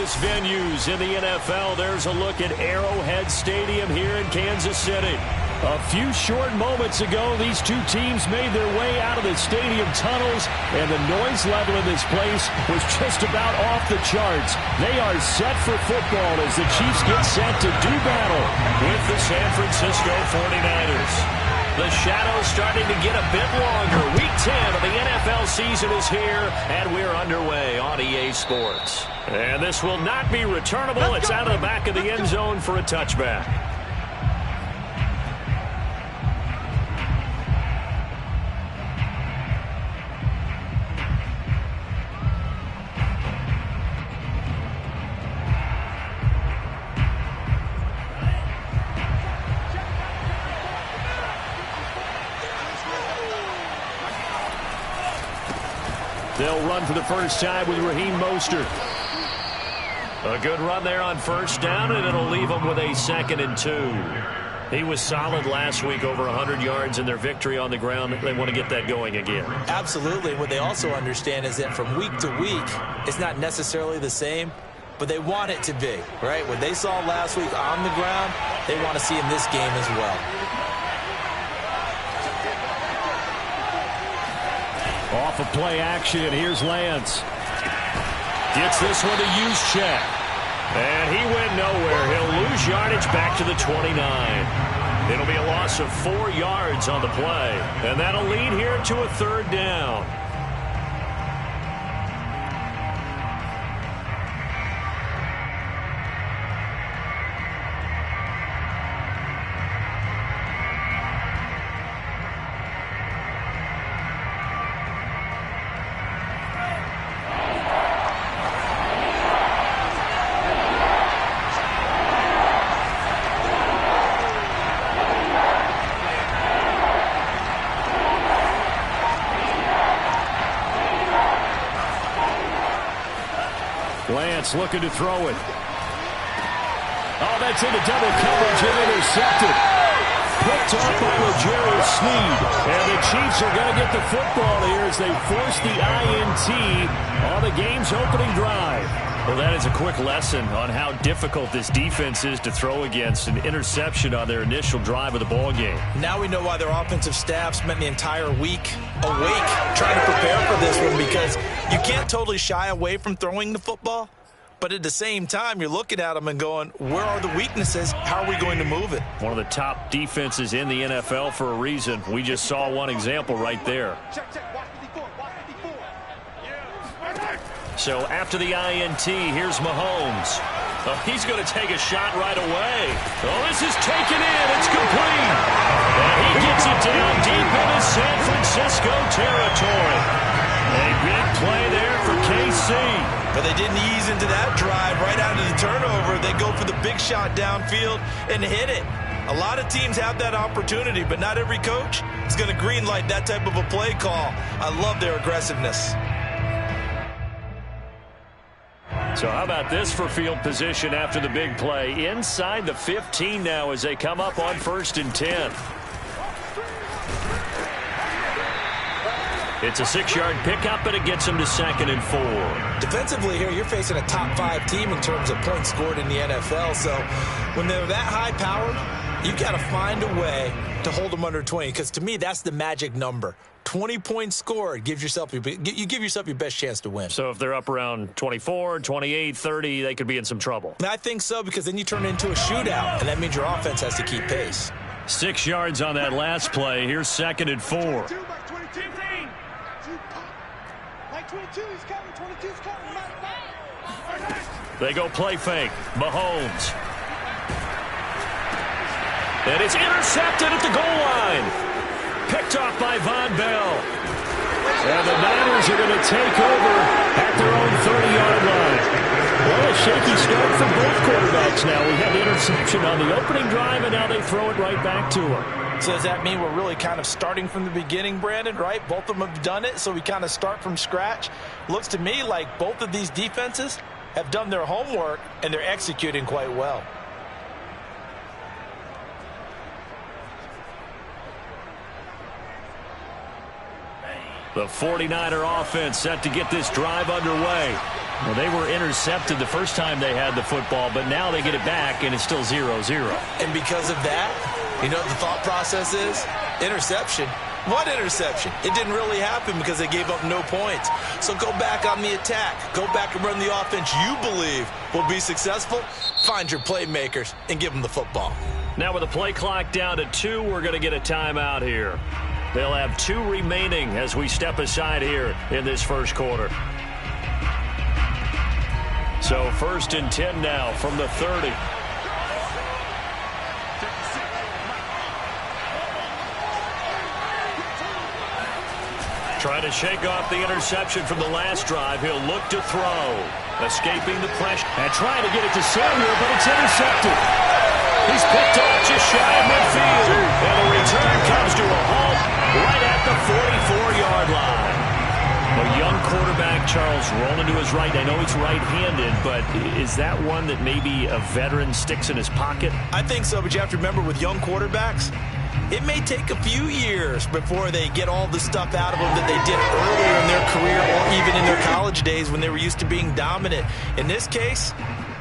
biggest venues in the NFL. There's a look at Arrowhead Stadium here in Kansas City. A few short moments ago, these two teams made their way out of the stadium tunnels, and the noise level in this place was just about off the charts. They are set for football as the Chiefs get set to do battle with the San Francisco 49ers. The shadow's starting to get a bit longer. Week 10 of the NFL season is here, and we're underway on EA Sports. And this will not be returnable. It's out of the back of the end zone for a touchback. They'll run for the first time with Raheem Mostert. A good run there on first down, and it'll leave them with a 2nd and 2. He was solid last week, over 100 yards in their victory on the ground. They want to get that going again. Absolutely. What they also understand is that from week to week, it's not necessarily the same, but they want it to be, right? What they saw last week on the ground, they want to see in this game as well. Off of play action, here's Lance. Gets this one to Juszczyk. And he went nowhere. He'll lose yardage back to the 29. It'll be a loss of 4 yards on the play. And that'll lead here to a 3rd down. Lance looking to throw it. Oh, that's into double coverage and intercepted. Picked off by L'Jarius Sneed. And the Chiefs are going to get the football here as they force the INT on the game's opening drive. Well, that is a quick lesson on how difficult this defense is to throw against. An interception on their initial drive of the ball game. Now we know why their offensive staff spent the entire week awake trying to prepare for this one, because you can't totally shy away from throwing the football, but at the same time, you're looking at them and going, where are the weaknesses? How are we going to move it? One of the top defenses in the NFL for a reason. We just saw one example right there. So after the INT, here's Mahomes. Oh, he's going to take a shot right away. Oh, this is taken in. It's complete. And he gets it down deep into San Francisco territory. A big play there for KC. But they didn't ease into that drive right out of the turnover. They go for the big shot downfield and hit it. A lot of teams have that opportunity, but not every coach is going to green light that type of a play call. I love their aggressiveness. So how about this for field position after the big play? Inside the 15 now as they come up on 1st and 10. It's a 6-yard pickup, and it gets them to 2nd and 4. Defensively here, you're facing a top 5 team in terms of points scored in the NFL. So when they're that high-powered, you've got to find a way to hold them under 20, because to me, that's the magic number. 20 points scored, you give yourself your best chance to win. So if they're up around 24, 28, 30, they could be in some trouble. I think so, because then you turn it into a shootout, and that means your offense has to keep pace. 6 yards on that last play. Here's 2nd and 4. They go play fake. Mahomes. And it's intercepted at the goal line. Picked off by Von Bell. And the Niners are going to take over at their own 30-yard line. Well, a shaky start for both quarterbacks now. We have the interception on the opening drive, and now they throw it right back to him. So does that mean we're really kind of starting from the beginning, Brandon, right? Both of them have done it, so we kind of start from scratch. Looks to me like both of these defenses have done their homework, and they're executing quite well. The 49er offense set to get this drive underway. Well, they were intercepted the first time they had the football, but now they get it back, and it's still 0-0. And because of that, you know what the thought process is? Interception. What interception? It didn't really happen because they gave up no points. So go back on the attack. Go back and run the offense you believe will be successful. Find your playmakers and give them the football. Now with the play clock down to 2, we're going to get a timeout here. They'll have 2 remaining as we step aside here in this first quarter. So 1st and 10 now from the 30. Trying to shake off the interception from the last drive. He'll look to throw. Escaping the pressure. And trying to get it to Samuel, but it's intercepted. He's picked off just shy of midfield. And the return comes to a halt right at the 44-yard line. A young quarterback, Charles, rolling to his right. I know he's right-handed, but is that one that maybe a veteran sticks in his pocket? I think so, but you have to remember with young quarterbacks, it may take a few years before they get all the stuff out of them that they did earlier in their career or even in their college days when they were used to being dominant. In this case,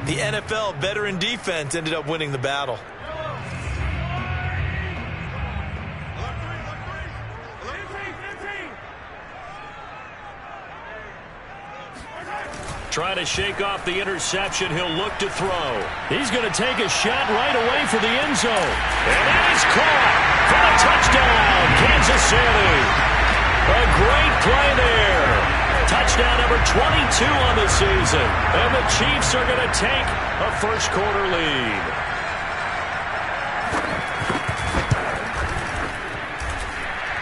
the NFL veteran defense ended up winning the battle. Trying to shake off the interception. He'll look to throw. He's going to take a shot right away for the end zone. And it is caught for a touchdown, Kansas City. A great play there. Touchdown number 22 on the season. And the Chiefs are going to take a first quarter lead.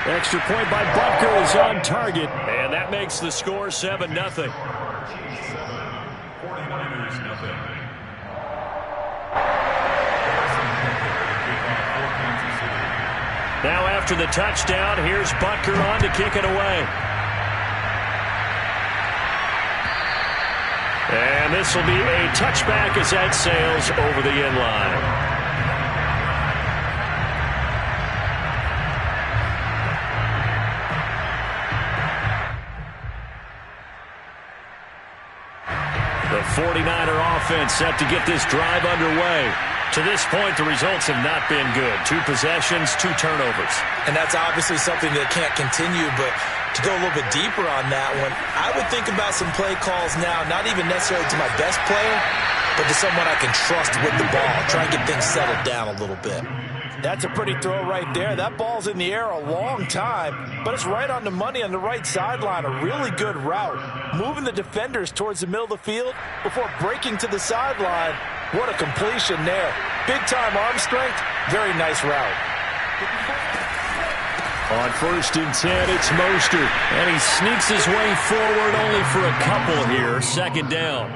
Extra point by Butker is on target. And that makes the score 7-0. Now after the touchdown, here's Butker on to kick it away. And this will be a touchback as that sails over the end line. The 49er offense set to get this drive underway. To this point, the results have not been good. 2 possessions, 2 turnovers. And that's obviously something that can't continue, but to go a little bit deeper on that one, I would think about some play calls now, not even necessarily to my best player, but to someone I can trust with the ball. Try and get things settled down a little bit. That's a pretty throw right there. That ball's in the air a long time, but it's right on the money on the right sideline. A really good route. Moving the defenders towards the middle of the field before breaking to the sideline. What a completion there. Big-time arm strength. Very nice route. On 1st and 10, it's Mostert. And he sneaks his way forward only for a couple here. 2nd down.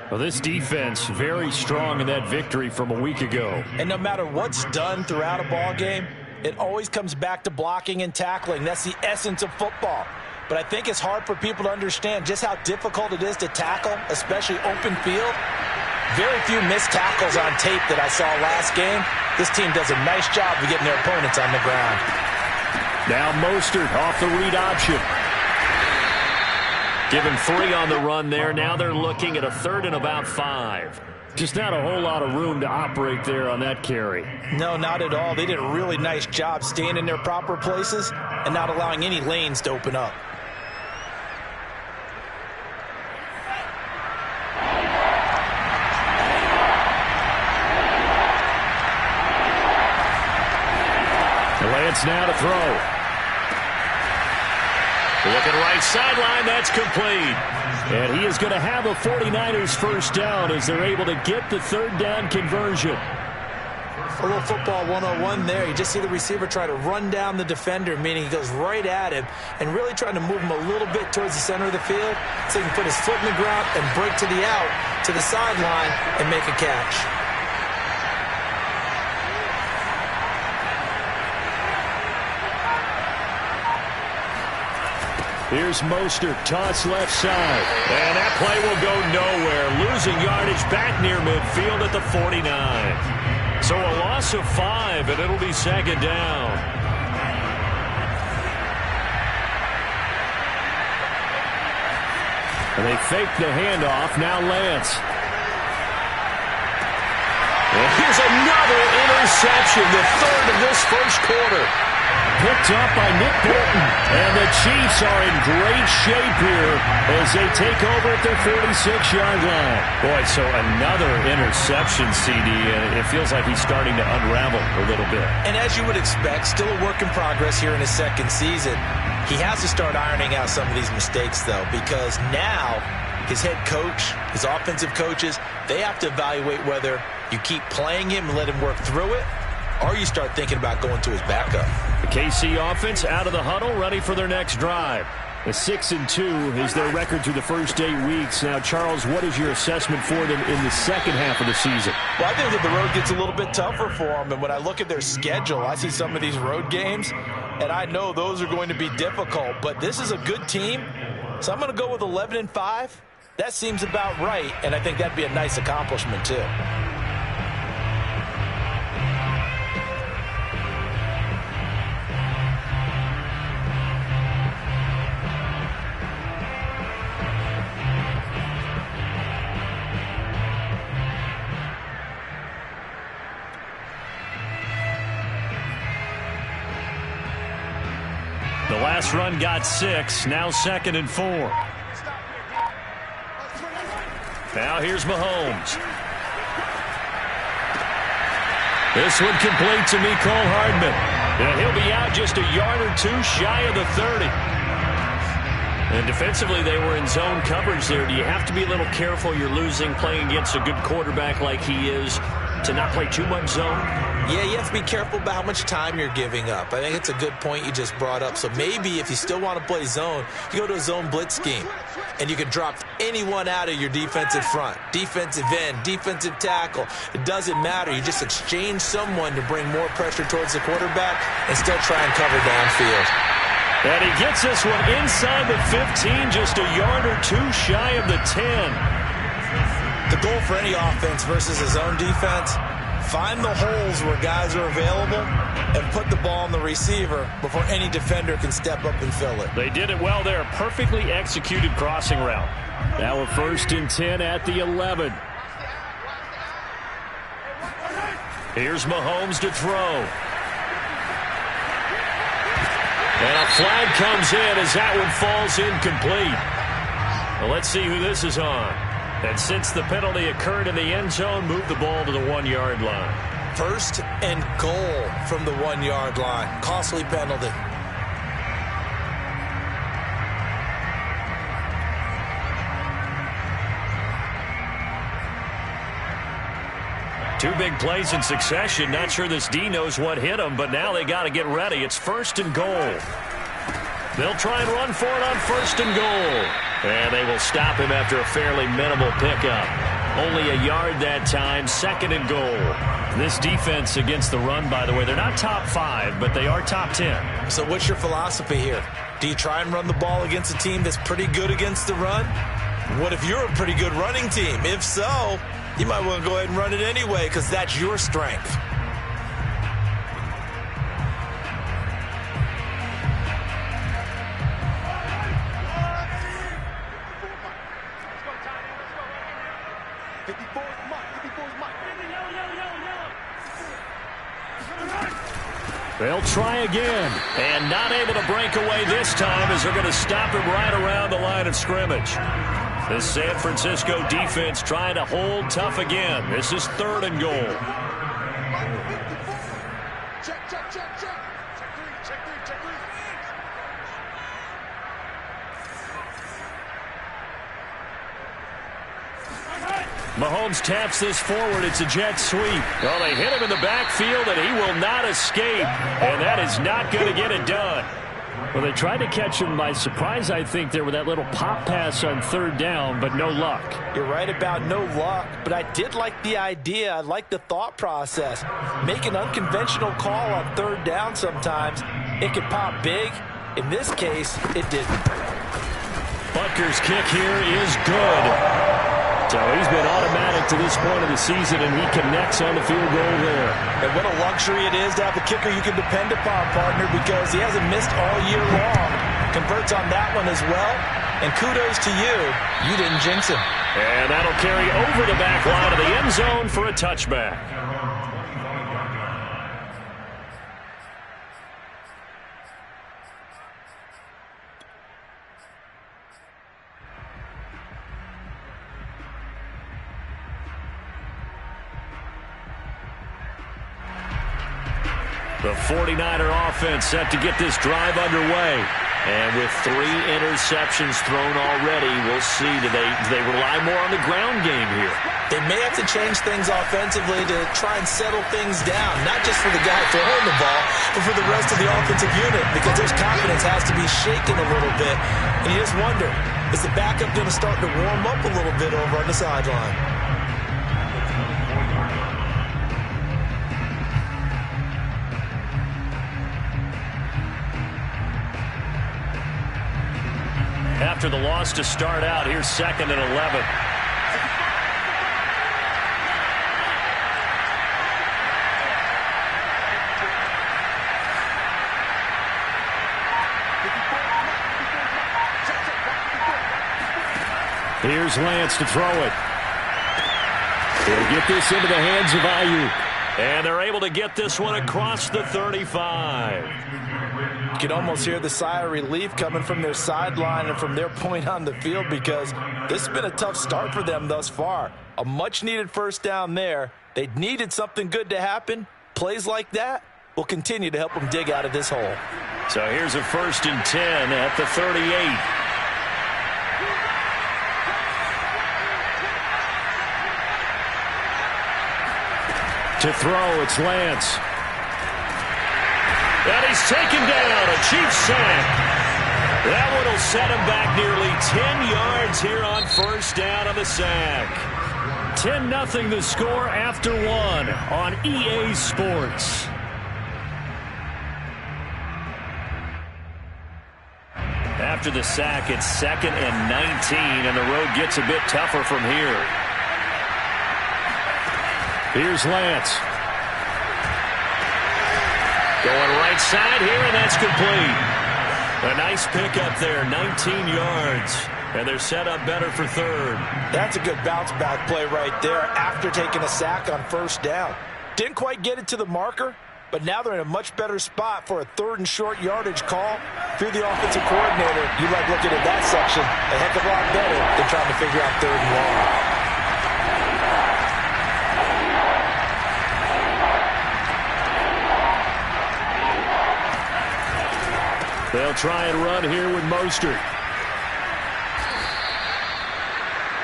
Well, this defense very strong in that victory from a week ago. And no matter what's done throughout a ball game, it always comes back to blocking and tackling. That's the essence of football. But I think it's hard for people to understand just how difficult it is to tackle, especially open field. Very few missed tackles on tape that I saw last game. This team does a nice job of getting their opponents on the ground. Now Mostert off the read option. Give him 3 on the run there. Now they're looking at a 3rd and about 5. Just not a whole lot of room to operate there on that carry. No, not at all. They did a really nice job staying in their proper places and not allowing any lanes to open up. Lance now to throw. Looking right sideline, that's complete. And he is going to have a 49ers first down as they're able to get the 3rd down conversion. A little football 101 there. You just see the receiver try to run down the defender, meaning he goes right at him and really trying to move him a little bit towards the center of the field so he can put his foot in the ground and break to the out, to the sideline, and make a catch. Here's Mostert, toss left side. And that play will go nowhere. Losing yardage back near midfield at the 49. So a loss of 5, and it'll be 2nd down. And they fake the handoff. Now Lance. And here's another interception, the third of this first quarter. Picked up by Nick Bolton. And the Chiefs are in great shape here as they take over at their 46-yard line. Boy, so another interception, CD, and it feels like he's starting to unravel a little bit. And as you would expect, still a work in progress here in his second season. He has to start ironing out some of these mistakes, though, because now his head coach, his offensive coaches, they have to evaluate whether you keep playing him and let him work through it, or you start thinking about going to his backup. The KC offense out of the huddle, ready for their next drive. A 6-2 is their record through the first 8 weeks. Now, Charles, what is your assessment for them in the second half of the season? Well, I think that the road gets a little bit tougher for them. And when I look at their schedule, I see some of these road games, and I know those are going to be difficult. But this is a good team, so I'm going to go with 11-5. That seems about right, and I think that'd be a nice accomplishment, too. The last run got 6, now 2nd and 4. Now here's Mahomes. This one complete to Mecole Hardman. And he'll be out just a yard or two shy of the 30. And defensively, they were in zone coverage there. Do you have to be a little careful? You're losing playing against a good quarterback like he is to not play too much zone? Yeah, you have to be careful about how much time you're giving up. I think it's a good point you just brought up. So maybe if you still want to play zone, you go to a zone blitz scheme. And you can drop anyone out of your defensive front. Defensive end, defensive tackle. It doesn't matter. You just exchange someone to bring more pressure towards the quarterback and still try and cover downfield. And he gets this one inside the 15, just a yard or two shy of the 10. The goal for any offense versus a zone defense, find the holes where guys are available and put the ball on the receiver before any defender can step up and fill it. They did it well there. Perfectly executed crossing route. Now a 1st and 10 at the 11. Here's Mahomes to throw. And a flag comes in as that one falls incomplete. Well, let's see who this is on. And since the penalty occurred in the end zone, move the ball to the 1-yard line. 1st and goal from the 1-yard line. Costly penalty. Two big plays in succession. Not sure this D knows what hit him, but now they got to get ready. It's 1st and goal. They'll try and run for it on 1st and goal. And they will stop him after a fairly minimal pickup. Only a yard that time, 2nd and goal. This defense against the run, by the way, they're not top 5, but they are top 10. So what's your philosophy here? Do you try and run the ball against a team that's pretty good against the run? What if you're a pretty good running team? If so, you might want to go ahead and run it anyway because that's your strength. They'll try again. And not able to break away this time as they're going to stop him right around the line of scrimmage. The San Francisco defense trying to hold tough again. This is 3rd and goal. Mahomes taps this forward. It's a jet sweep. Well, they hit him in the backfield, and he will not escape. And that is not going to get it done. Well, they tried to catch him by surprise, I think, there with that little pop pass on 3rd down, but no luck. You're right about no luck, but I did like the idea. I like the thought process. Make an unconventional call on 3rd down sometimes. It could pop big. In this case, it didn't. Butker's kick here is good. So he's been automatic to this point of the season, and he connects on the field goal there. And what a luxury it is to have a kicker you can depend upon, partner, because he hasn't missed all year long. Converts on that one as well. And kudos to you. You didn't jinx him. And that'll carry over the back line of the end zone for a touchback. The 49er offense set to get this drive underway. And with 3 interceptions thrown already, we'll see. Do they rely more on the ground game here? They may have to change things offensively to try and settle things down, not just for the guy throwing the ball, but for the rest of the offensive unit, because their confidence has to be shaken a little bit. And you just wonder, is the backup going to start to warm up a little bit over on the sideline? After the loss to start out, here's 2nd and 11. Here's Lance to throw it. He'll get this into the hands of Ayuk. And they're able to get this one across the 35. You can almost hear the sigh of relief coming from their sideline and from their point on the field, because this has been a tough start for them thus far. A much-needed first down there. They needed something good to happen. Plays like that will continue to help them dig out of this hole. So here's a 1st and 10 at the 38. To throw, it's Lance. And he's taken down, a Chiefs sack. That one will set him back nearly 10 yards here on 1st down on the sack. 10-0 the score after 1 on EA Sports. After the sack, it's 2nd and 19, and the road gets a bit tougher from here. Here's Lance. Going right side here, and that's complete. A nice pickup there, 19 yards. And they're set up better for 3rd. That's a good bounce-back play right there after taking a sack on 1st down. Didn't quite get it to the marker, but now they're in a much better spot for a 3rd and short yardage call. If you're the offensive coordinator, you like looking at that section a heck of a lot better than trying to figure out 3rd and long. They'll try and run here with Mostert.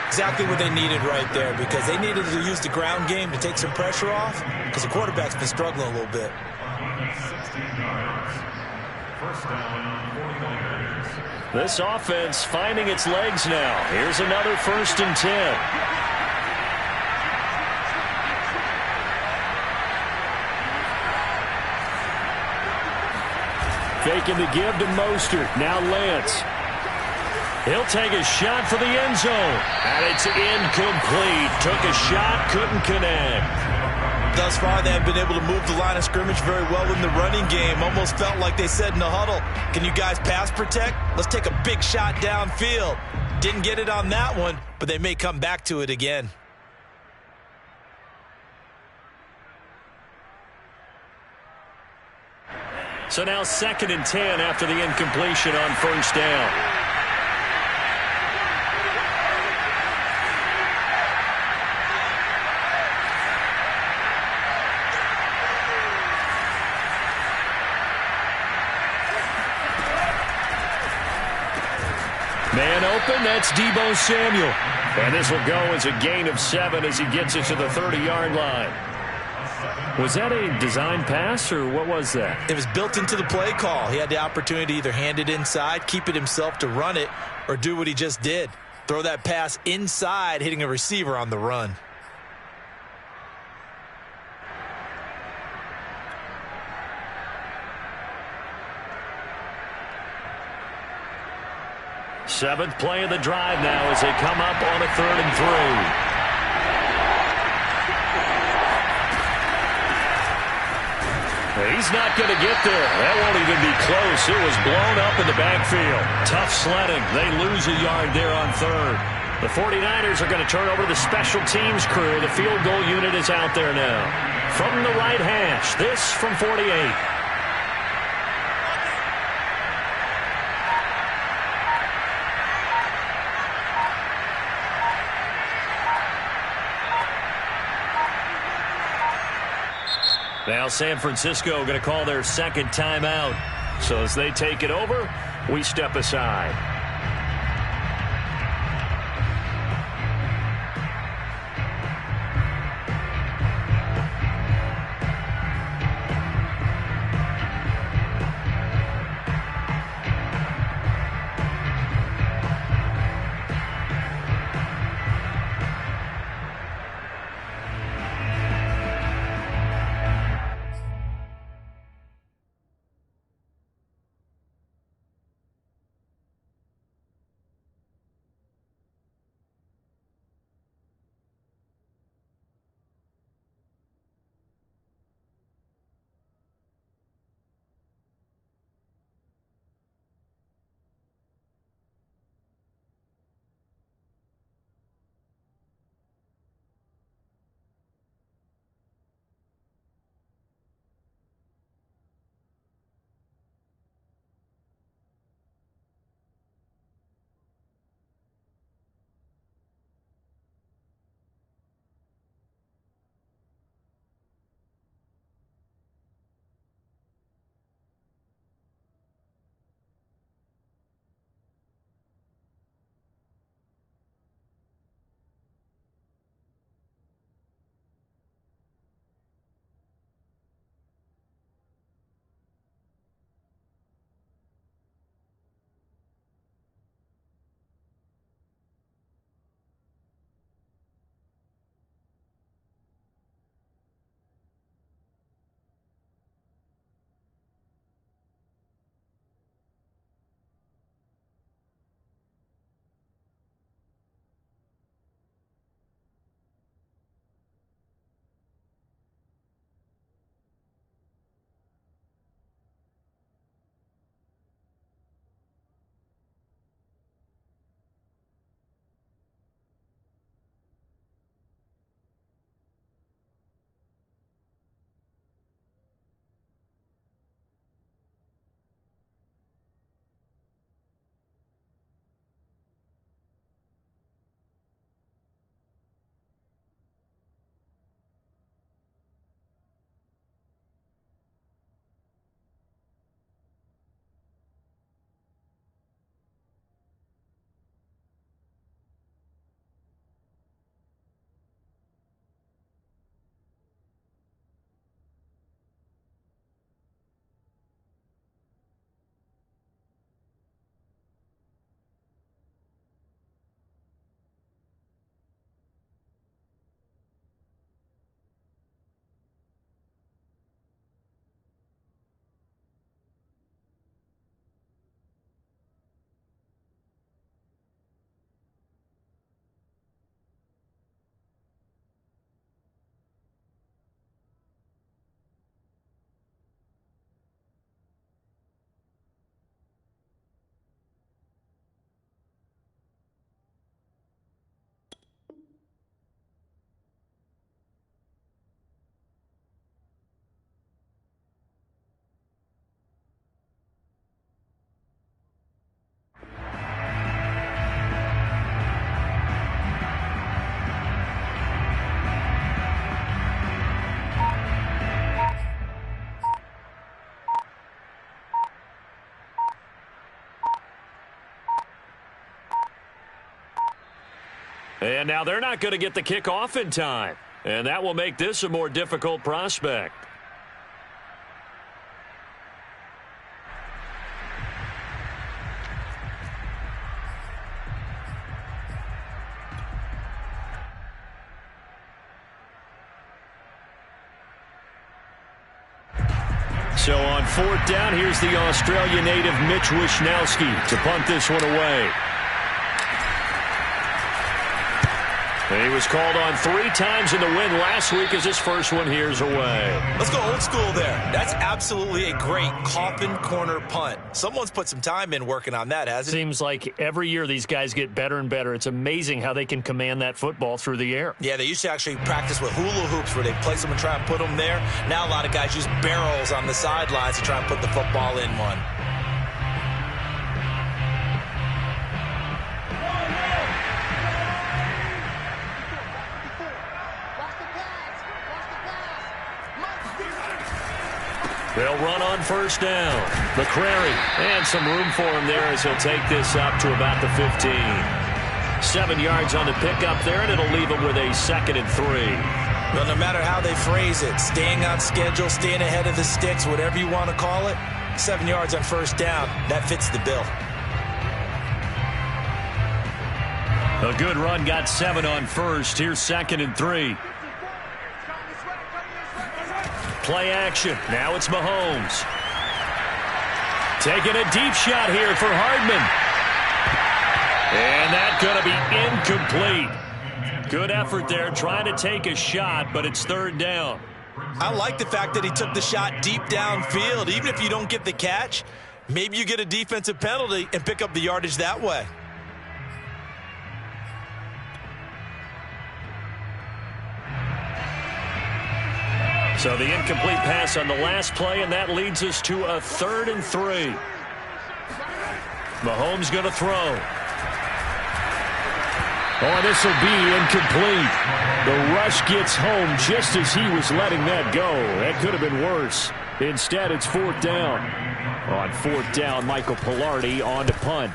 Exactly what they needed right there, because they needed to use the ground game to take some pressure off, because the quarterback's been struggling a little bit. This offense finding its legs now. Here's another 1st and 10. Faking the give to Mostert. Now Lance. He'll take a shot for the end zone. And it's incomplete. Took a shot, couldn't connect. Thus far, they have been able to move the line of scrimmage very well in the running game. Almost felt like they said in the huddle, can you guys pass protect? Let's take a big shot downfield. Didn't get it on that one, but they may come back to it again. So now 2nd and 10 after the incompletion on 1st down. Man open, that's Deebo Samuel. And this will go as a gain of 7 as he gets it to the 30-yard line. Was that a design pass, or what was that? It was built into the play call. He had the opportunity to either hand it inside, keep it himself to run it, or do what he just did. Throw that pass inside, hitting a receiver on the run. Seventh play of the drive now as they come up on a 3rd and 3. He's not going to get there. That won't even be close. It was blown up in the backfield. Tough sledding. They lose a yard there on third. The 49ers are going to turn over to the special teams crew. The field goal unit is out there now. From the right hash, this from 48. Now San Francisco going to call their second timeout. So as they take it over, we step aside. And now they're not going to get the kickoff in time. And that will make this a more difficult prospect. So on fourth down, here's the Australia native Mitch Wishnowsky to punt this one away. He was called on 3 times in the win last week as his first one here's away. Let's go old school there. That's absolutely a great coffin corner punt. Someone's put some time in working on that, hasn't it? Seems like every year these guys get better and better. It's amazing how they can command that football through the air. Yeah, they used to actually practice with hula hoops where they place them and try and put them there. Now a lot of guys use barrels on the sidelines to try and put the football in one. They'll run on first down. McCrary, and some room for him there as he'll take this up to about the 15. 7 yards on the pickup there, and it'll leave him with a 2nd and 3. Well, no matter how they phrase it, staying on schedule, staying ahead of the sticks, whatever you want to call it, 7 yards on first down, that fits the bill. A good run, got 7 on first. Here's 2nd and 3. Play action. Now it's Mahomes. Taking a deep shot here for Hardman. And that's going to be incomplete. Good effort there trying to take a shot, but it's 3rd down. I like the fact that he took the shot deep downfield. Even if you don't get the catch, maybe you get a defensive penalty and pick up the yardage that way. So the incomplete pass on the last play, and that leads us to a 3rd and 3. Mahomes going to throw. Oh, this will be incomplete. The rush gets home just as he was letting that go. That could have been worse. Instead, it's 4th down. On 4th down, Michael Pilardi on to punt.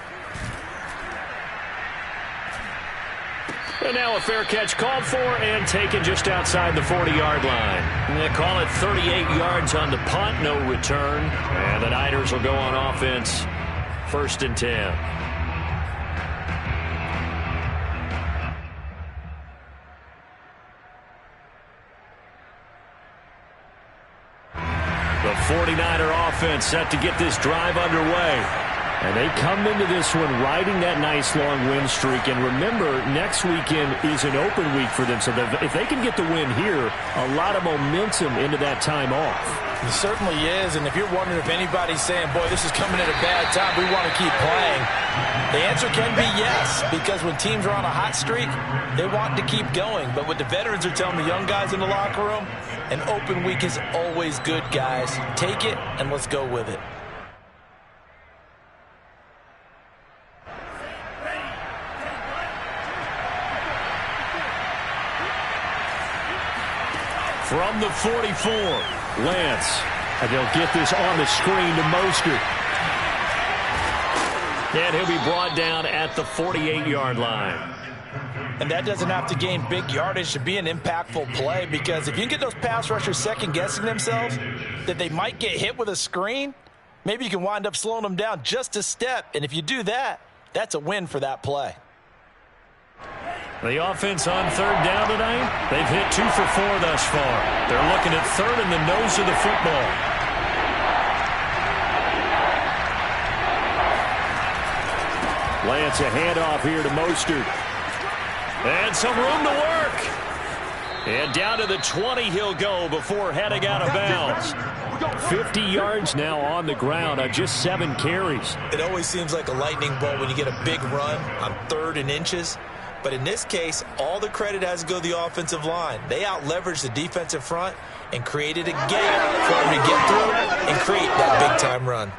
And now a fair catch called for and taken just outside the 40-yard line. They call it 38 yards on the punt, no return. And the Niners will go on offense, 1st and 10. The 49er offense set to get this drive underway. And they come into this one riding that nice long win streak. And remember, next weekend is an open week for them. So if they can get the win here, a lot of momentum into that time off. It certainly is. And if you're wondering if anybody's saying, boy, this is coming at a bad time, we want to keep playing, the answer can be yes. Because when teams are on a hot streak, they want to keep going. But what the veterans are telling the young guys in the locker room, an open week is always good, guys. Take it and let's go with it. From the 44, Lance. And they'll get this on the screen to Mostert. And he'll be brought down at the 48-yard line. And that doesn't have to gain big yardage to be an impactful play, because if you can get those pass rushers second-guessing themselves that they might get hit with a screen, maybe you can wind up slowing them down just a step. And if you do that, that's a win for that play. The offense on 3rd down tonight, they've hit 2 for 4 thus far. They're looking at 3rd in the nose of the football. Lance, a handoff here to Mostert. And some room to work. And down to the 20 he'll go before heading out of bounds. 50 yards now on the ground on just 7 carries. It always seems like a lightning bolt when you get a big run on 3rd and inches. But in this case, all the credit has to go to the offensive line. They out-leveraged the defensive front and created a gap for them to get through and create that big-time run.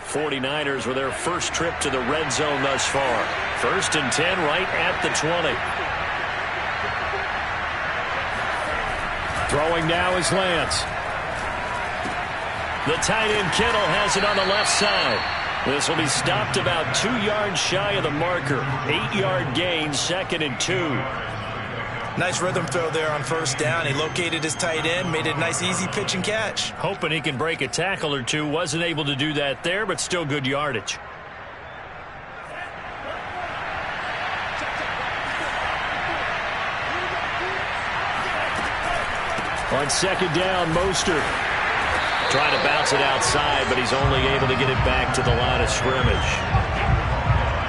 '49ers with their first trip to the red zone thus far. 1st and 10 right at the 20. Throwing now is Lance. The tight end Kittle has it on the left side. This will be stopped about 2 yards shy of the marker. 8-yard gain, 2nd and 2. Nice rhythm throw there on 1st down. He located his tight end, made it a nice easy pitch and catch. Hoping he can break a tackle or two. Wasn't able to do that there, but still good yardage. On 2nd down, Mostert Trying to bounce it outside, but he's only able to get it back to the line of scrimmage.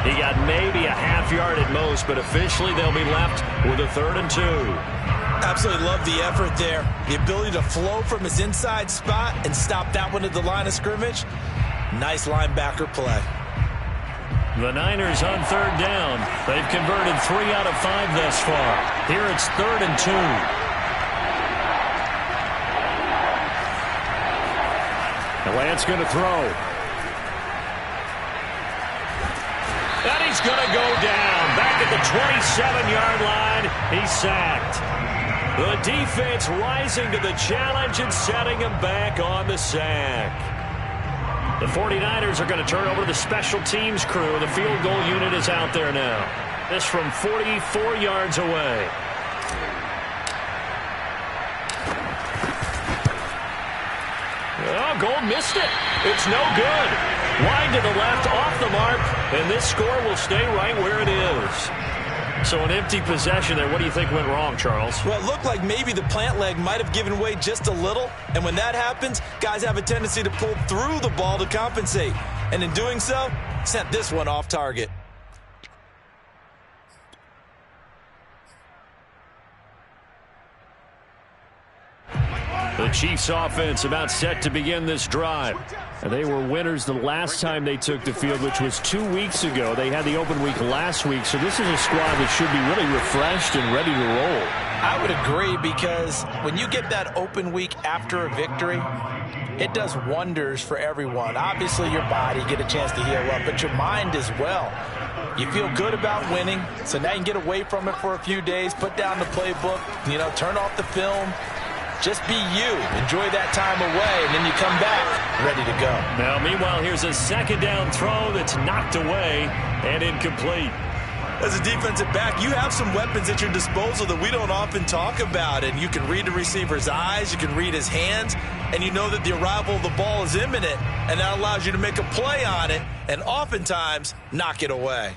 He got maybe a half yard at most, but officially they'll be left with a 3rd and 2. Absolutely love the effort there. The ability to flow from his inside spot and stop that one at the line of scrimmage. Nice linebacker play. The Niners on 3rd down. They've converted 3 out of 5 thus far. Here it's 3rd and 2. The Lance going to throw. And he's going to go down. Back at the 27-yard line. He's sacked. The defense rising to the challenge and setting him back on the sack. The 49ers are going to turn over to the special teams crew. The field goal unit is out there now. This from 44 yards away. Oh, Gold missed it. It's no good. Wide to the left, off the mark, and this score will stay right where it is. So an empty possession there. What do you think went wrong, Charles? Well, it looked like maybe the plant leg might have given way just a little. And when that happens, guys have a tendency to pull through the ball to compensate. And in doing so, sent this one off target. The Chiefs offense about set to begin this drive. And they were winners the last time they took the field, which was 2 weeks ago. They had the open week last week, so this is a squad that should be really refreshed and ready to roll. I would agree, because when you get that open week after a victory, it does wonders for everyone. Obviously, your body get a chance to heal up, but your mind as well. You feel good about winning, so now you can get away from it for a few days, put down the playbook, turn off the film. Just be you. Enjoy that time away, and then you come back ready to go. Now, meanwhile, here's a 2nd down throw that's knocked away and incomplete. As a defensive back, you have some weapons at your disposal that we don't often talk about, and you can read the receiver's eyes, you can read his hands, and you know that the arrival of the ball is imminent, and that allows you to make a play on it and oftentimes knock it away.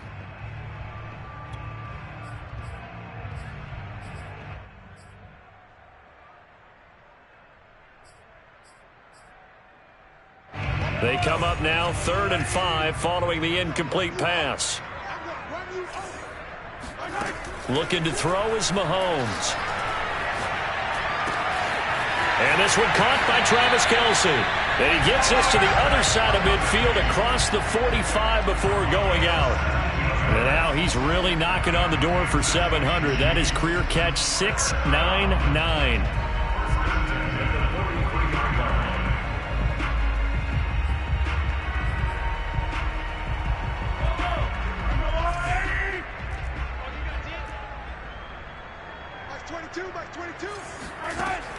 They come up now 3rd and 5 following the incomplete pass. Looking to throw is Mahomes. And this one caught by Travis Kelce. And he gets us to the other side of midfield across the 45 before going out. And now he's really knocking on the door for 700. That is career catch 699.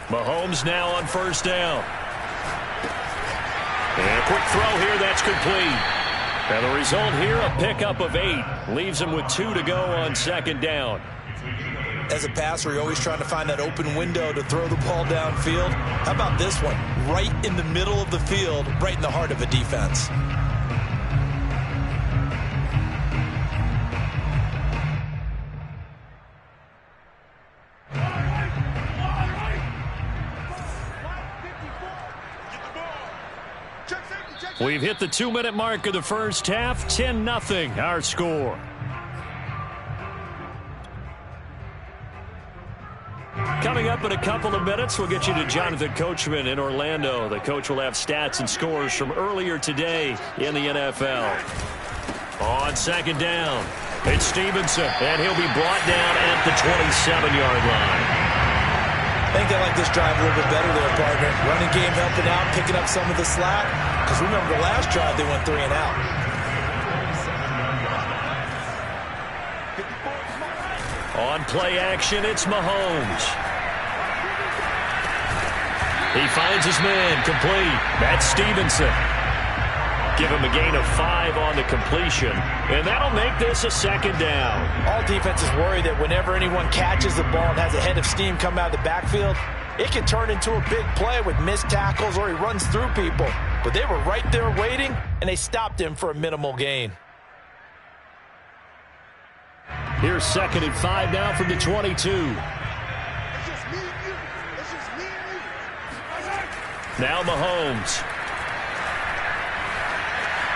Mahomes now on 1st down. And a quick throw here, that's complete. And the result here, a pickup of 8. Leaves him with 2 to go on 2nd down. As a passer, you're always trying to find that open window to throw the ball downfield. How about this one? Right in the middle of the field, right in the heart of a defense. We've hit the 2-minute mark of the first half. 10-0 our score. Coming up in a couple of minutes, we'll get you to Jonathan Coachman in Orlando. The coach will have stats and scores from earlier today in the NFL. On 2nd down, it's Stevenson, and he'll be brought down at the 27-yard line. I think they like this drive a little bit better there, partner. Running game helping out, picking up some of the slack. Because remember, the last drive they went 3 and out. On play action, it's Mahomes. He finds his man, complete. That's Stevenson. Give him a gain of 5 on the completion, and that'll make this a 2nd down. All defenses worry that whenever anyone catches the ball and has a head of steam come out of the backfield, it can turn into a big play with missed tackles or he runs through people. But they were right there waiting, and they stopped him for a minimal gain. Here's 2nd and 5 now from the 22. Now Mahomes.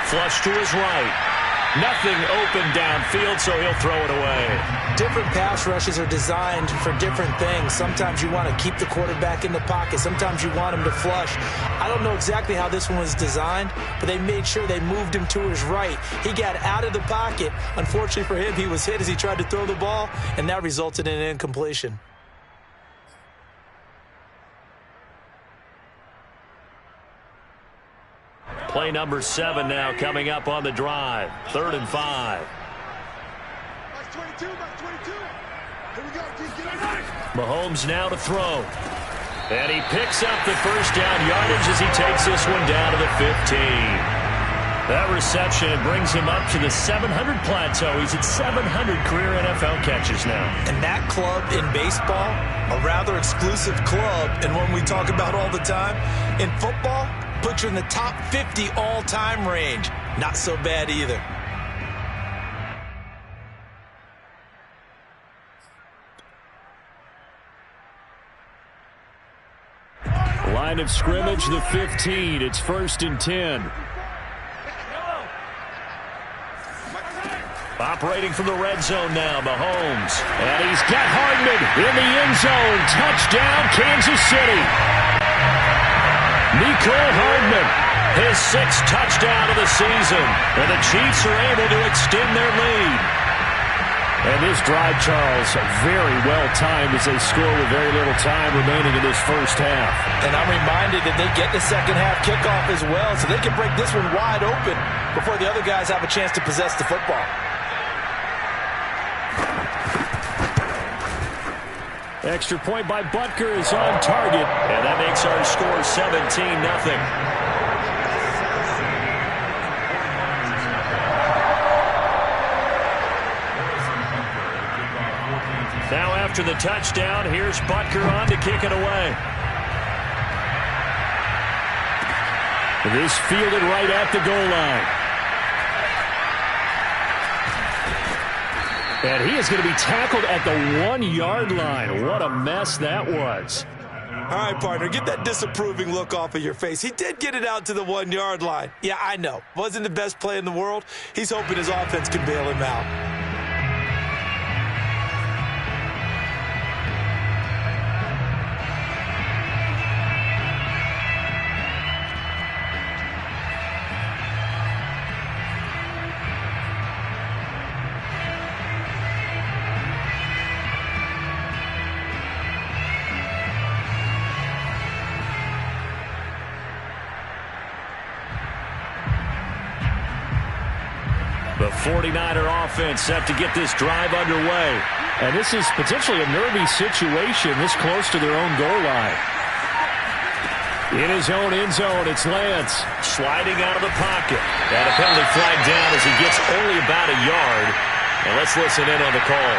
Flush to his right. Nothing open downfield, so he'll throw it away. Different pass rushes are designed for different things. Sometimes you want to keep the quarterback in the pocket. Sometimes you want him to flush. I don't know exactly how this one was designed, but they made sure they moved him to his right. He got out of the pocket. Unfortunately for him, he was hit as he tried to throw the ball, and that resulted in an incompletion. Play number 7 now coming up on the drive. 3rd and 5. Mahomes now to throw. And he picks up the first down yardage as he takes this one down to the 15. That reception brings him up to the 700 plateau. He's at 700 career NFL catches now. And that club in baseball, a rather exclusive club, and one we talk about all the time. In football, put you in the top 50 all-time range. Not so bad either. Line of scrimmage, the 15. It's 1st and 10. Operating from the red zone now, Mahomes. And he's got Hardman in the end zone. Touchdown, Kansas City. Mecole Hardman, his 6th touchdown of the season. And the Chiefs are able to extend their lead. And this drive, Charles, very well timed as they score with very little time remaining in this first half. And I'm reminded that they get the second half kickoff as well, so they can break this one wide open before the other guys have a chance to possess the football. Extra point by Butker is on target, and that makes our score 17-0. Now after the touchdown, here's Butker on to kick it away. This fielded right at the goal line. And he is going to be tackled at the 1-yard line. What a mess that was. All right, partner, get that disapproving look off of your face. He did get it out to the 1-yard line. Yeah, I know. Wasn't the best play in the world. He's hoping his offense can bail him out. The 49er offense set to get this drive underway. And this is potentially a nervy situation this close to their own goal line. In his own end zone, it's Lance sliding out of the pocket. And a penalty flag down as he gets only about a yard. And let's listen in on the call.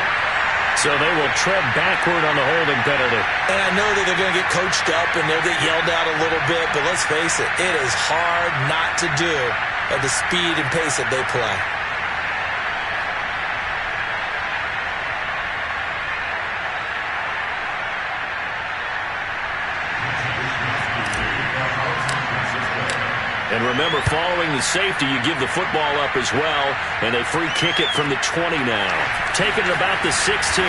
So they will tread backward on the holding penalty. And I know that they're going to get coached up and they'll get yelled out a little bit, but let's face it, it is hard not to do at the speed and pace that they play. And remember, following the safety, you give the football up as well, and they free kick it from the 20 now. Taking it about the 16.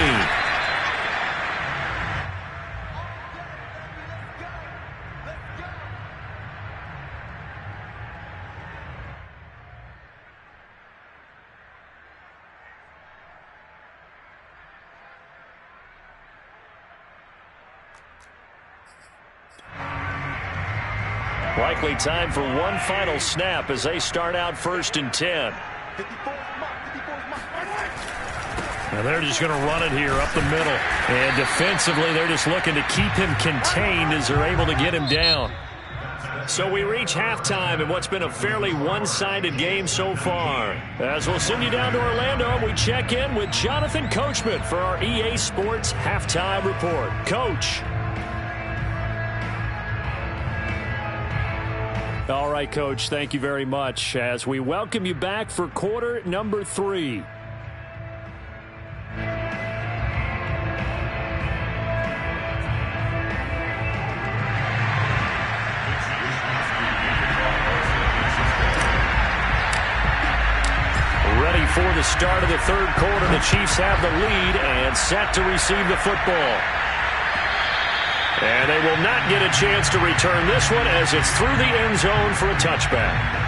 Likely time for one final snap as they start out 1st and 10. And they're just going to run it here up the middle. And defensively, they're just looking to keep him contained as they're able to get him down. So we reach halftime in what's been a fairly one-sided game so far. As we'll send you down to Orlando, we check in with Jonathan Coachman for our EA Sports Halftime Report. Coach. All right, Coach, thank you very much as we welcome you back for quarter number 3. the start of the third quarter. The Chiefs have the lead and set to receive the football. And they will not get a chance to return this one as it's through the end zone for a touchback.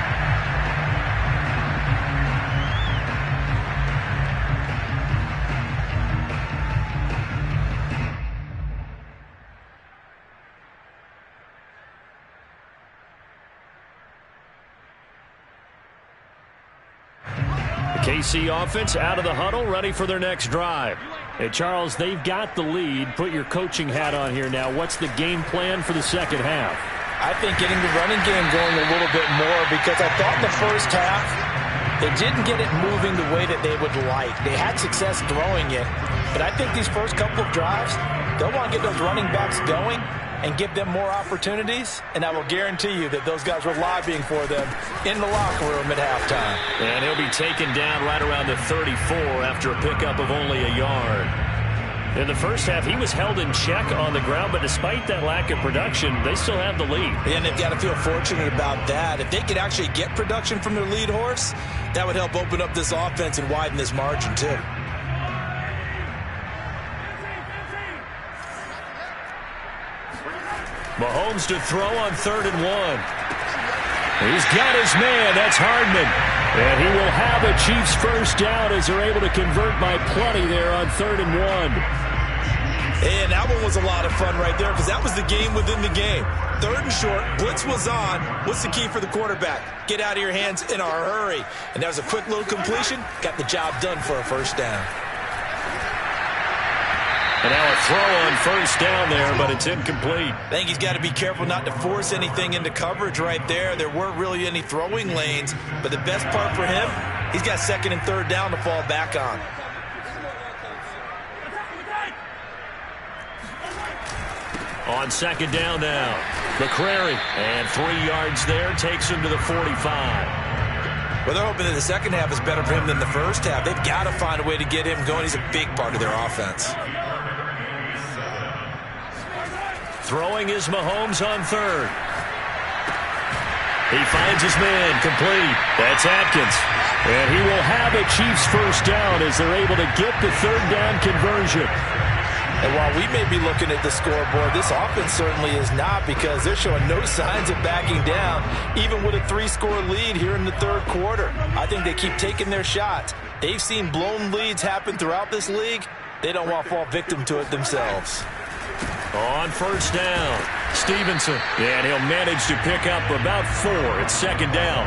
KC offense out of the huddle, ready for their next drive. Hey, Charles, they've got the lead. Put your coaching hat on here now. What's the game plan for the second half? I think getting the running game going a little bit more, because I thought in the first half they didn't get it moving the way that they would like. They had success throwing it, but I think these first couple of drives, they'll want to get those running backs going and give them more opportunities, and I will guarantee you that those guys were lobbying for them in the locker room at halftime. And he'll be taken down right around the 34 after a pickup of only a yard. In the first half, he was held in check on the ground, but despite that lack of production, they still have the lead. And they've got to feel fortunate about that. If they could actually get production from their lead horse, that would help open up this offense and widen this margin too. Mahomes to throw on 3rd and 1. He's got his man. That's Hardman. And he will have a Chiefs first down as they're able to convert by plenty there on 3rd and 1. And that one was a lot of fun right there, because that was the game within the game. 3rd and short, blitz was on. What's the key for the quarterback? Get out of your hands in a hurry. And that was a quick little completion. Got the job done for a first down. And now a throw on first down there, but it's incomplete. I think he's got to be careful not to force anything into coverage right there. There weren't really any throwing lanes, but the best part for him, he's got 2nd and 3rd down to fall back on. On 2nd down now, McCrary, and 3 yards there, takes him to the 45. Well, they're hoping that the second half is better for him than the first half. They've got to find a way to get him going. He's a big part of their offense. Throwing is Mahomes on 3rd. He finds his man, complete. That's Atkins. And he will have a Chiefs first down as they're able to get the 3rd down conversion. And while we may be looking at the scoreboard, this offense certainly is not, because they're showing no signs of backing down, even with a 3-score lead here in the third quarter. I think they keep taking their shots. They've seen blown leads happen throughout this league. They don't want to fall victim to it themselves. On first down, Stevenson. And he'll manage to pick up about 4 at 2nd down.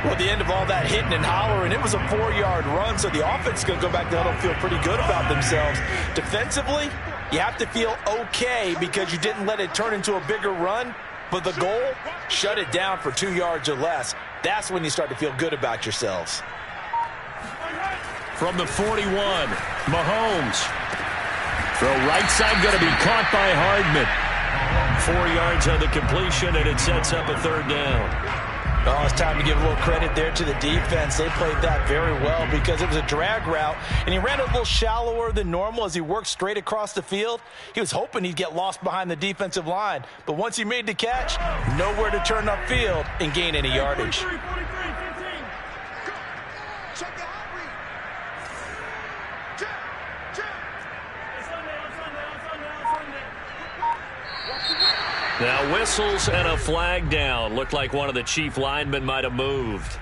Well, at the end of all that hitting and hollering, it was a 4-yard run, so the offense is going to go back to huddle and feel pretty good about themselves. Defensively, you have to feel okay because you didn't let it turn into a bigger run, but the goal, shut it down for 2 yards or less. That's when you start to feel good about yourselves. From the 41, Mahomes. Throw right side, going to be caught by Hardman. 4 yards on the completion, and it sets up a 3rd down. Oh, it's time to give a little credit there to the defense. They played that very well because it was a drag route, and he ran a little shallower than normal as he worked straight across the field. He was hoping he'd get lost behind the defensive line, but once he made the catch, nowhere to turn upfield and gain any yardage. Now whistles and a flag down. Looked like one of the Chief linemen might have moved.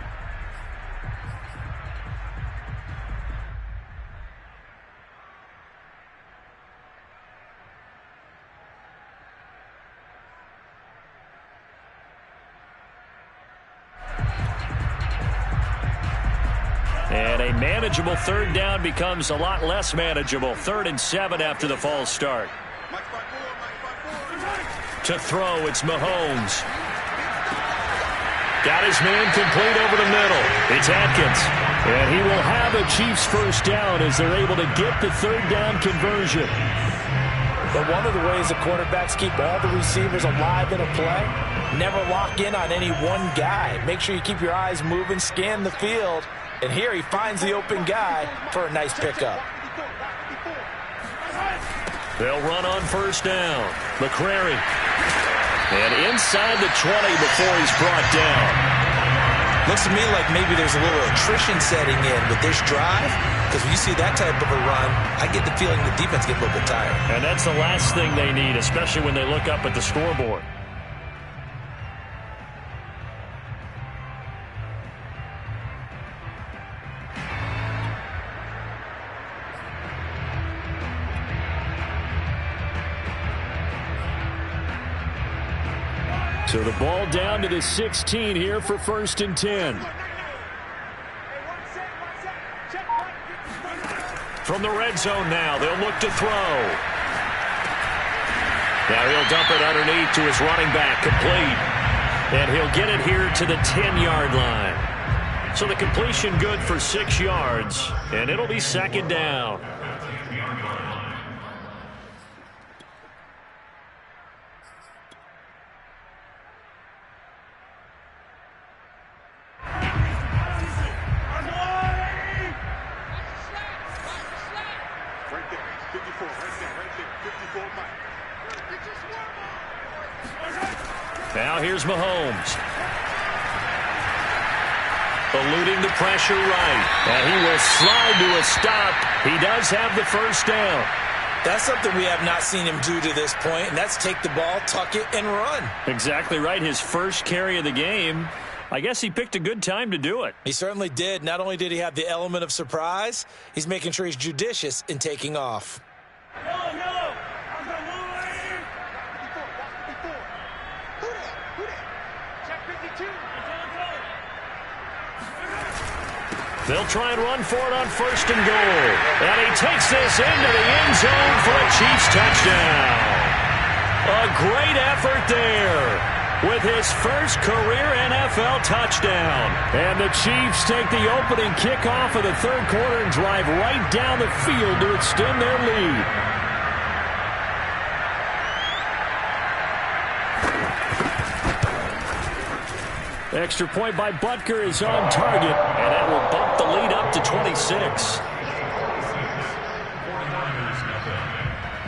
And a manageable 3rd down becomes a lot less manageable. 3rd and 7 after the false start. To throw, it's Mahomes. Got his man complete over the middle. It's Atkins. And he will have a Chiefs first down as they're able to get the 3rd down conversion. But one of the ways the quarterbacks keep all the receivers alive in a play, never lock in on any one guy. Make sure you keep your eyes moving, scan the field. And here he finds the open guy for a nice pickup. They'll run on first down. McCrary. And inside the 20 before he's brought down. Looks to me like maybe there's a little attrition setting in with this drive, because when you see that type of a run, I get the feeling the defense get a little bit tired. And that's the last thing they need, especially when they look up at the scoreboard. So the ball down to the 16 here for 1st and 10. From the red zone now, they'll look to throw. Now he'll dump it underneath to his running back, complete. And he'll get it here to the 10-yard line. So the completion good for 6 yards, and it'll be 2nd down. Now here's Mahomes. Eluding the pressure right. And he will slide to a stop. He does have the 1st down. That's something we have not seen him do to this point, and that's take the ball, tuck it, and run. Exactly right. His first carry of the game. I guess he picked a good time to do it. He certainly did. Not only did he have the element of surprise, he's making sure he's judicious in taking off. They'll try and run for it on 1st and goal. And he takes this into the end zone for a Chiefs touchdown. A great effort there with his first career NFL touchdown. And the Chiefs take the opening kickoff of the 3rd quarter and drive right down the field to extend their lead. Extra point by Butker is on target, and that will bump the lead up to 26.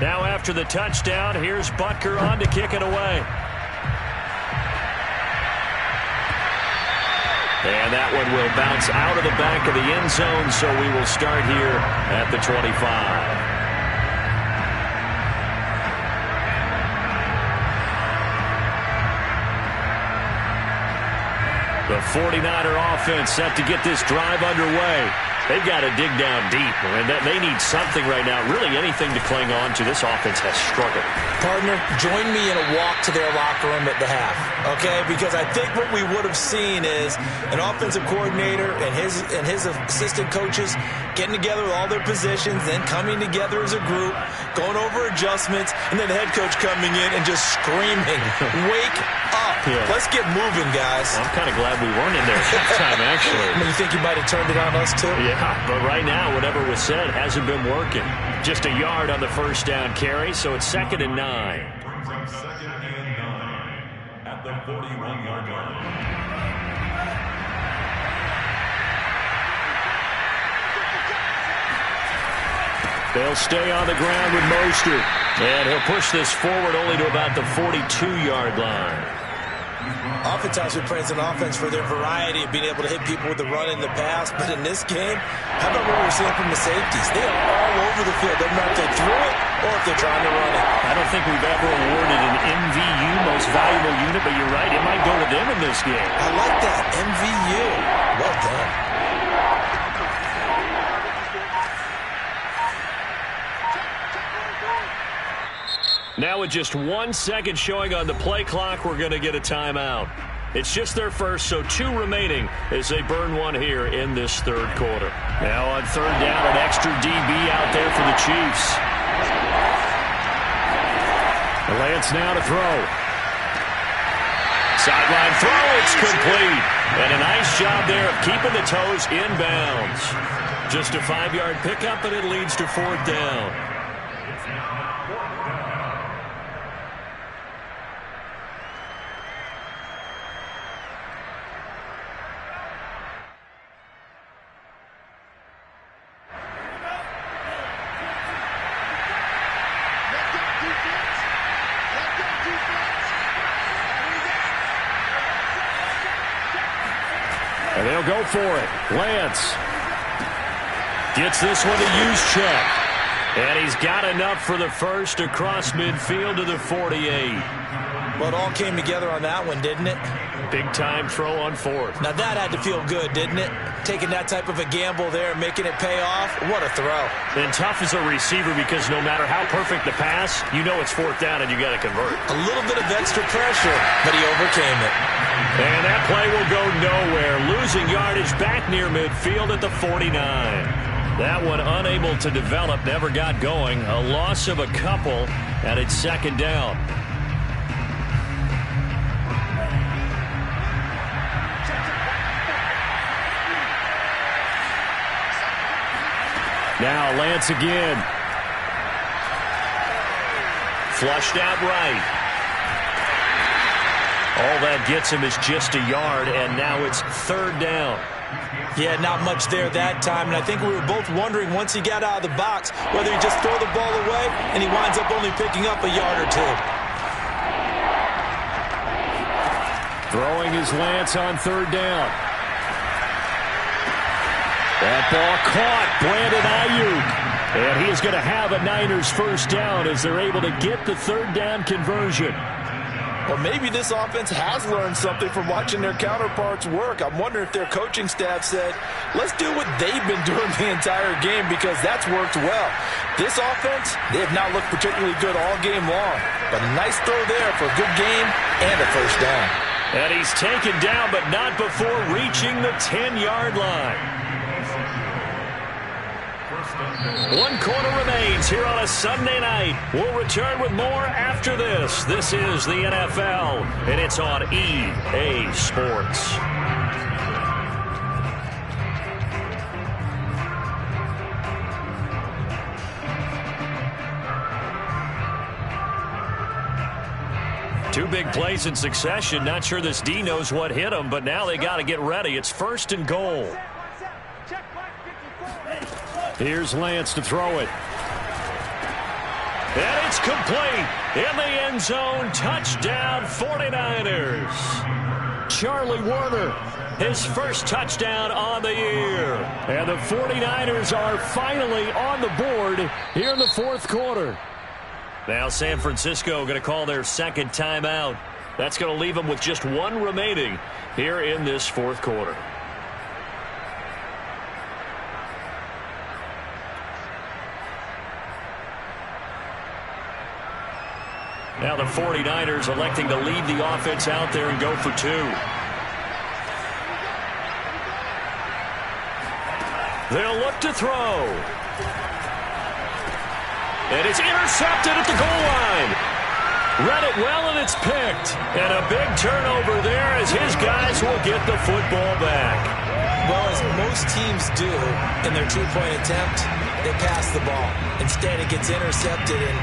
Now after the touchdown, here's Butker on to kick it away. And that one will bounce out of the back of the end zone, so we will start here at the 25. The 49er offense set to get this drive underway. They've got to dig down deep, and they need something right now, really anything to cling on to. This offense has struggled. Partner, join me in a walk to their locker room at the half, okay? Because I think what we would have seen is an offensive coordinator and his assistant coaches getting together with all their positions, then coming together as a group, going over adjustments, and then the head coach coming in and just screaming, "Wake up. Yeah. Let's get moving, guys." I'm kind of glad we weren't in there at halftime, actually. You think you might have turned it on us, too? Yeah, but right now, whatever was said hasn't been working. Just a yard on the 1st down carry, so it's 2nd and 9. Second and 9 at the 41-yard line. They'll stay on the ground with Mostert. And he'll push this forward only to about the 42-yard line. Oftentimes we praise an offense for their variety of being able to hit people with the run in the pass, but in this game, how about what we're seeing from the safeties? They are all over the field. Doesn't matter if they threw it or if they're trying to run it. I don't think we've ever awarded an MVU, most valuable unit, but you're right, it might go to them in this game. I like that, MVU. Well done. Now with just 1 second showing on the play clock, we're going to get a timeout. It's just their first, so 2 remaining as they burn one here in this 3rd quarter. Now on 3rd down, an extra DB out there for the Chiefs. Lance now to throw. Sideline throw, it's complete. And a nice job there of keeping the toes inbounds. Just a 5-yard pickup, and it leads to 4th down. And they'll go for it. Lance gets this one to use check. And he's got enough for the first across midfield to the 48. Well, it all came together on that one, didn't it? Big-time throw on fourth. Now, that had to feel good, didn't it? Taking that type of a gamble there, making it pay off. What a throw. And tough as a receiver because no matter how perfect the pass, you know it's fourth down and you got to convert. A little bit of extra pressure, but he overcame it. And that play will go nowhere. Losing yardage back near midfield at the 49. That one unable to develop, never got going. A loss of a couple, and it's second down. Now Lance again. Flushed out right. All that gets him is just a yard, and now it's third down. Yeah, not much there that time, and I think we were both wondering once he got out of the box whether he just throw the ball away and he winds up only picking up a yard or two. Throwing his Lance on third down. That ball caught. Brandon Ayuk. And he is going to have a Niners first down as they're able to get the third down conversion. Well, maybe this offense has learned something from watching their counterparts work. I'm wondering if their coaching staff said, let's do what they've been doing the entire game because that's worked well. This offense, they have not looked particularly good all game long. But a nice throw there for a good game and a first down. And he's taken down, but not before reaching the 10-yard line. 1 quarter remains here on a Sunday night. We'll return with more after this. This is the NFL, and it's on EA Sports. Two big plays in succession. Not sure this D knows what hit him, but now they got to get ready. It's first and goal. Here's Lance to throw it. And it's complete. In the end zone. Touchdown 49ers. Charlie Warner, his first touchdown on the year. And the 49ers are finally on the board here in the fourth quarter. Now San Francisco going to call their second timeout. That's going to leave them with just one remaining here in this fourth quarter. Now the 49ers electing to leave the offense out there and go for two. They'll look to throw. And it's intercepted at the goal line. Read it well, and it's picked. And a big turnover there as his guys will get the football back. Well, as most teams do in their two-point attempt, they pass the ball. Instead, it gets intercepted, and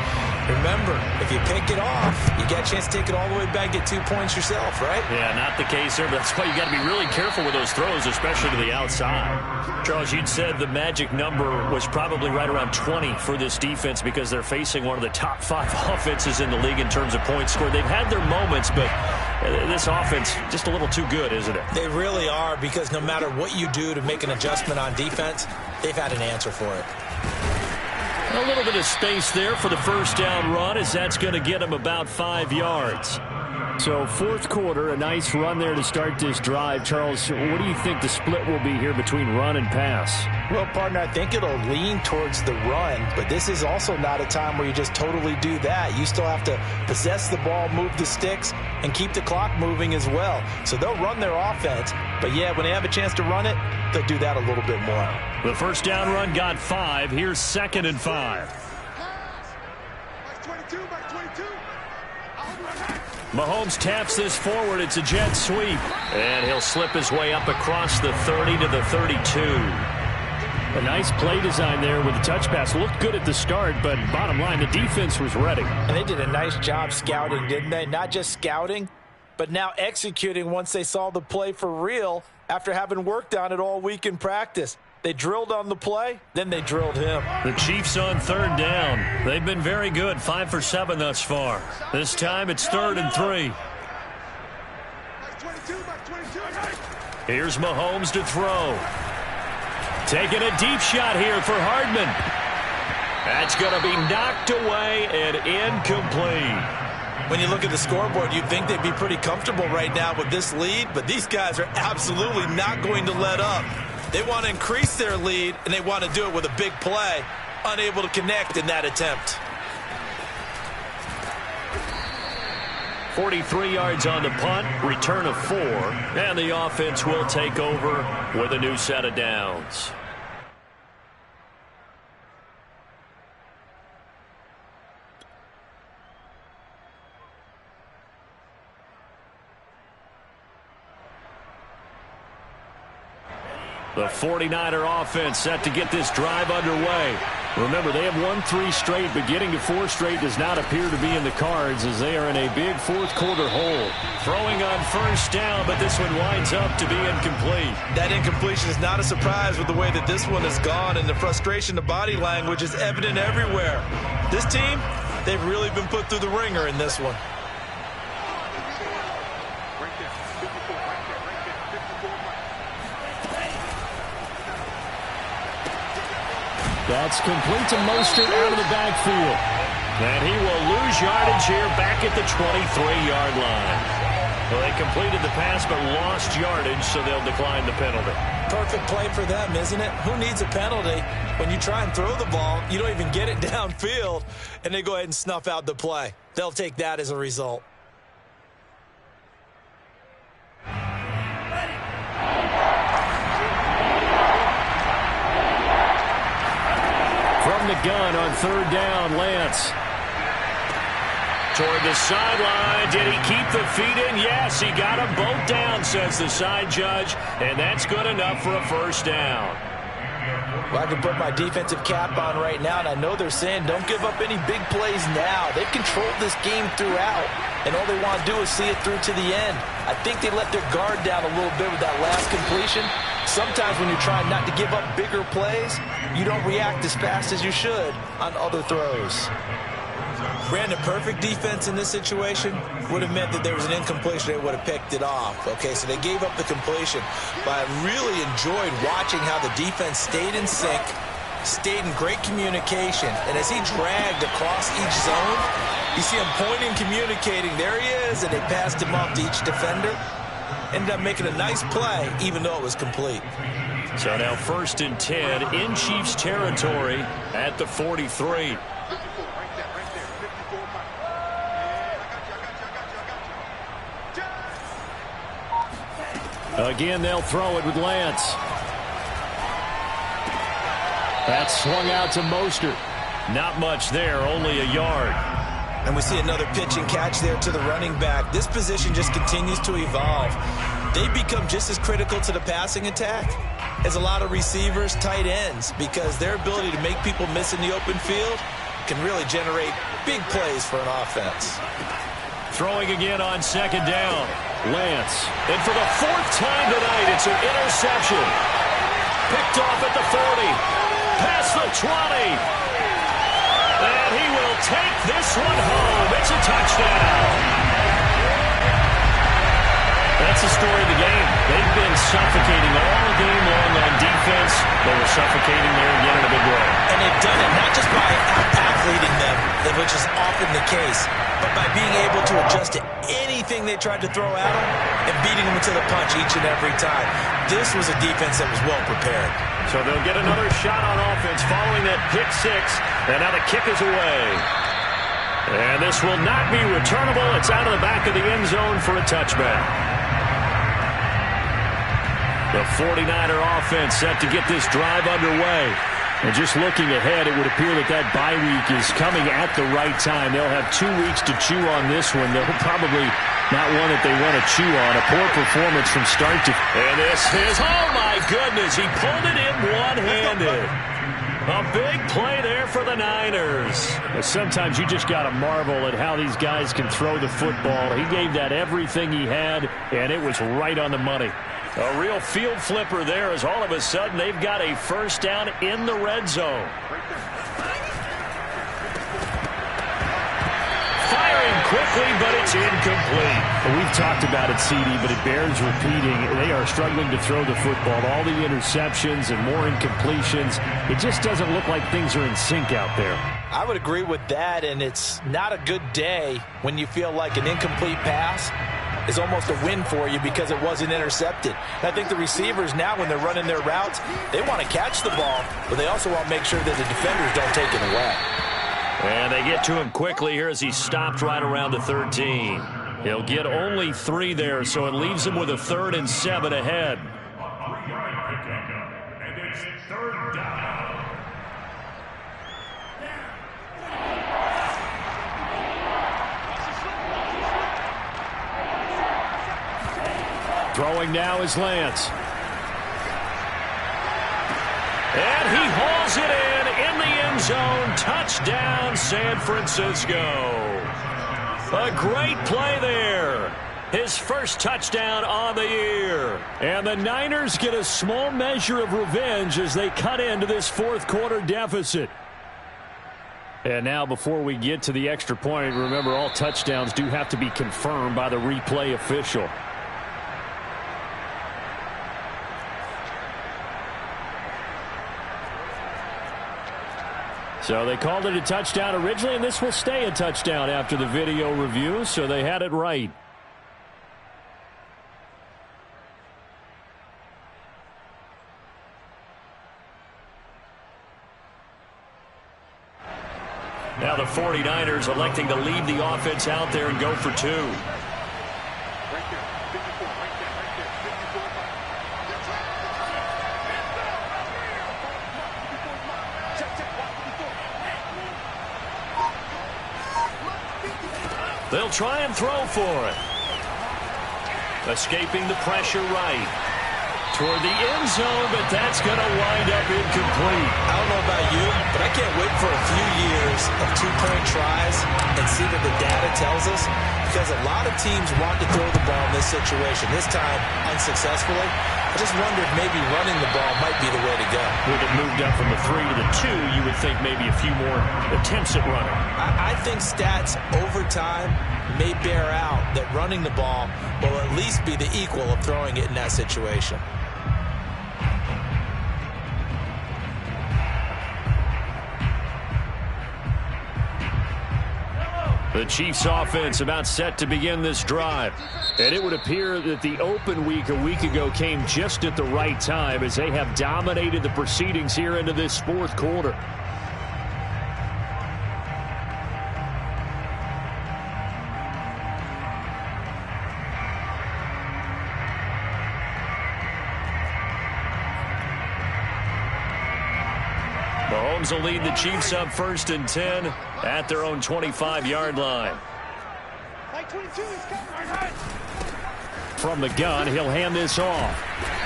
remember, if you pick it off, you get a chance to take it all the way back, get 2 points yourself, right? Yeah, not the case here, but that's why you got to be really careful with those throws, especially to the outside. Charles, you'd said the magic number was probably right around 20 for this defense because they're facing one of the top 5 offenses in the league in terms of points scored. They've had their moments, but this offense just a little too good, isn't it? They really are, because no matter what you do to make an adjustment on defense, they've had an answer for it. A little bit of space there for the first down run, as that's going to get him about 5 yards. So fourth quarter, a nice run there to start this drive. Charles, what do you think the split will be here between run and pass? Well, partner, I think it'll lean towards the run, but this is also not a time where you just totally do that. You still have to possess the ball, move the sticks, and keep the clock moving as well. So they'll run their offense, but yeah, when they have a chance to run it, they'll do that a little bit more. The first down run got 5. Here's 2nd and 5. Mahomes taps this forward. It's a jet sweep. And he'll slip his way up across the 30 to the 32. A nice play design there with the touch pass. Looked good at the start, but bottom line, the defense was ready. And they did a nice job scouting, didn't they? Not just scouting, but now executing once they saw the play for real after having worked on it all week in practice. They drilled on the play, then they drilled him. The Chiefs on third down. They've been very good, 5 for 7 thus far. This time it's 3rd and 3. Here's Mahomes to throw. Taking a deep shot here for Hardman. That's going to be knocked away and incomplete. When you look at the scoreboard, you'd think they'd be pretty comfortable right now with this lead, but these guys are absolutely not going to let up. They want to increase their lead, and they want to do it with a big play. Unable to connect in that attempt. 43 yards on the punt, return of 4, and the offense will take over with a new set of downs. The 49er offense set to get this drive underway. Remember, they have won 3 straight, but getting to 4 straight does not appear to be in the cards as they are in a big fourth-quarter hole. Throwing on first down, but this one winds up to be incomplete. That incompletion is not a surprise with the way that this one has gone, and the frustration of body language is evident everywhere. This team, they've really been put through the ringer in this one. That's complete to Mostert out of the backfield. And he will lose yardage here back at the 23-yard line. Well, they completed the pass but lost yardage, so they'll decline the penalty. Perfect play for them, isn't it? Who needs a penalty? When you try and throw the ball, you don't even get it downfield, and they go ahead and snuff out the play. They'll take that as a result. From the gun on third down, Lance. Toward the sideline. Did he keep the feet in? Yes, he got them both down, says the side judge, and that's good enough for a first down. Well, I can put my defensive cap on right now, and I know they're saying don't give up any big plays now. They've controlled this game throughout, and all they want to do is see it through to the end. I think they let their guard down a little bit with that last completion. Sometimes when you're trying not to give up bigger plays, you don't react as fast as you should on other throws. Brandon, perfect defense in this situation would have meant that there was an incompletion. They would have picked it off. Okay, so they gave up the completion. But I really enjoyed watching how the defense stayed in sync, stayed in great communication. And as he dragged across each zone, you see him pointing, communicating. There he is, and they passed him off to each defender. Ended up making a nice play, even though it was complete. So now 1st and 10 in Chiefs territory at the 43. Again, they'll throw it with Lance. That's swung out to Mostert. Not much there, only a yard. And we see another pitch and catch there to the running back. This position just continues to evolve. They become just as critical to the passing attack as a lot of receivers, tight ends, because their ability to make people miss in the open field can really generate big plays for an offense. Throwing again on 2nd down. Lance. And for the 4th time tonight, it's an interception. Picked off at the 40. Past the 20. And he will take this one home. It's a touchdown. That's the story of the game. They've been suffocating all game long on defense. They were suffocating there again in a big way. And they've done it not just by out-athleting them, which is often the case, but by being able to adjust to anything they tried to throw at them and beating them to the punch each and every time. This was a defense that was well prepared. So they'll get another shot on offense following that pick 6. And now the kick is away. And this will not be returnable. It's out of the back of the end zone for a touchback. The 49er offense set to get this drive underway. And just looking ahead, it would appear that that bye week is coming at the right time. They'll have 2 weeks to chew on this one. They'll probably not one that they want to chew on. A poor performance from start to... And this is... Oh, my goodness! He pulled it in one-handed. A big play there for the Niners. Sometimes you just got to marvel at how these guys can throw the football. He gave that everything he had, and it was right on the money. A real field flipper there as all of a sudden they've got a first down in the red zone. Firing quick quickly, but it's incomplete. Well, we've talked about it, CD, but it bears repeating. They are struggling to throw the football. All the interceptions and more incompletions. It just doesn't look like things are in sync out there. I would agree with that, and it's not a good day when you feel like an incomplete pass is almost a win for you because it wasn't intercepted. I think the receivers now, when they're running their routes, they want to catch the ball, but they also want to make sure that the defenders don't take it away. And they get to him quickly here as he stopped right around the 13. He'll get only 3 there, so it leaves him with a 3rd and 7 ahead. And it's 3rd down. Throwing now is Lance. And he hauls it in the end zone. Touchdown, San Francisco. A great play there. His first touchdown on the year. And the Niners get a small measure of revenge as they cut into this 4th quarter deficit. And now before we get to the extra point, remember all touchdowns do have to be confirmed by the replay official. So they called it a touchdown originally, and this will stay a touchdown after the video review, so they had it right. Now the 49ers electing to leave the offense out there and go for 2. They'll try and throw for it. Escaping the pressure right. Toward the end zone, but that's going to wind up incomplete. I don't know about you, but I can't wait for a few years of 2-point tries and see what the data tells us, because a lot of teams want to throw the ball in this situation. This time, unsuccessfully. I just wonder if maybe running the ball might be the way to go. With it moved up from the 3 to the 2, you would think maybe a few more attempts at running. I think stats over time may bear out that running the ball will at least be the equal of throwing it in that situation. The Chiefs offense about set to begin this drive. And it would appear that the open week a week ago came just at the right time as they have dominated the proceedings here into this 4th quarter. Mahomes will lead the Chiefs up 1st and 10 at their own 25-yard line. From the gun, he'll hand this off.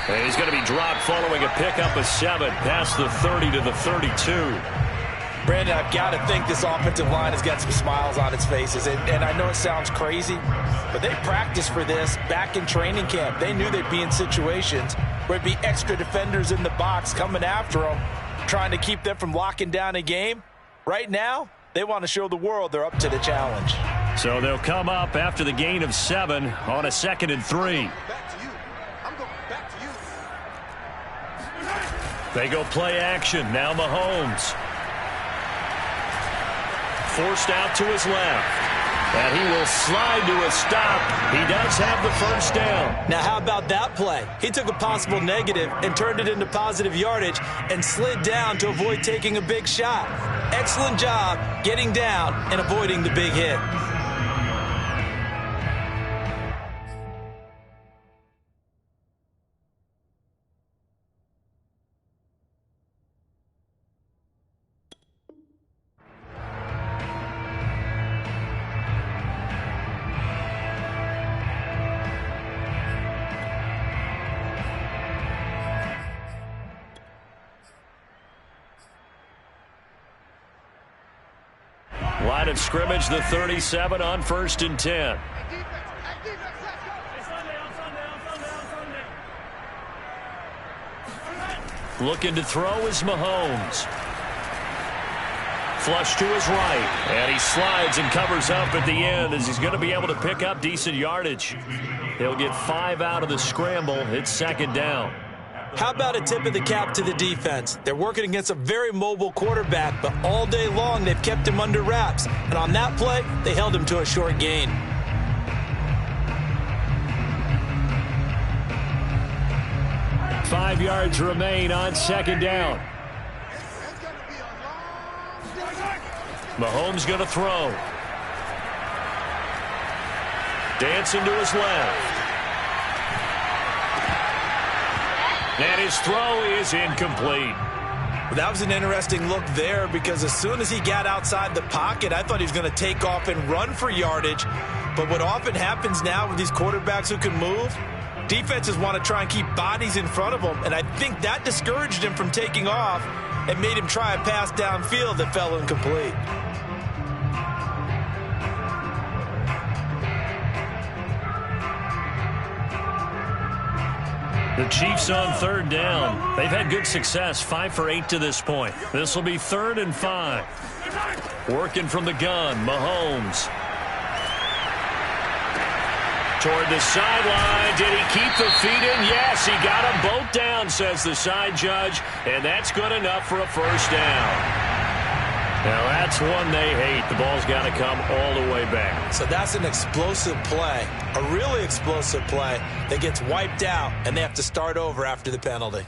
And he's going to be dropped following a pickup of 7 past the 30 to the 32. Brandon, I've got to think this offensive line has got some smiles on its faces. And I know it sounds crazy, but they practiced for this back in training camp. They knew they'd be in situations where it'd be extra defenders in the box coming after them, trying to keep them from locking down a game. Right now, they want to show the world they're up to the challenge. So they'll come up after the gain of 7 on a 2nd and 3. They go play action. Now Mahomes. Forced out to his left. And he will slide to a stop. He does have the first down. Now, how about that play? He took a possible negative and turned it into positive yardage and slid down to avoid taking a big shot. Excellent job getting down and avoiding the big hit. Line of scrimmage, the 37 on 1st and 10. Looking to throw is Mahomes. Flush to his right. And he slides and covers up at the end as he's going to be able to pick up decent yardage. He'll get 5 out of the scramble. It's second down. How about a tip of the cap to the defense? They're working against a very mobile quarterback, but all day long they've kept him under wraps. And on that play, they held him to a short gain. Five yards remain on second down. Mahomes going to throw. Dancing to his left. And his throw is incomplete. That was an interesting look there because as soon as he got outside the pocket, I thought he was going to take off and run for yardage. But what often happens now with these quarterbacks who can move, defenses want to try and keep bodies in front of them, and I think that discouraged him from taking off and made him try a pass downfield that fell incomplete. The Chiefs on third down. They've had good success, 5 for 8 to this point. This will be 3rd and 5. Working from the gun, Mahomes. Toward the sideline. Did he keep the feet in? Yes, he got them both down, says the side judge, and that's good enough for a first down. Now, that's one they hate. The ball's got to come all the way back. So that's an explosive play, a really explosive play that gets wiped out, and they have to start over after the penalty.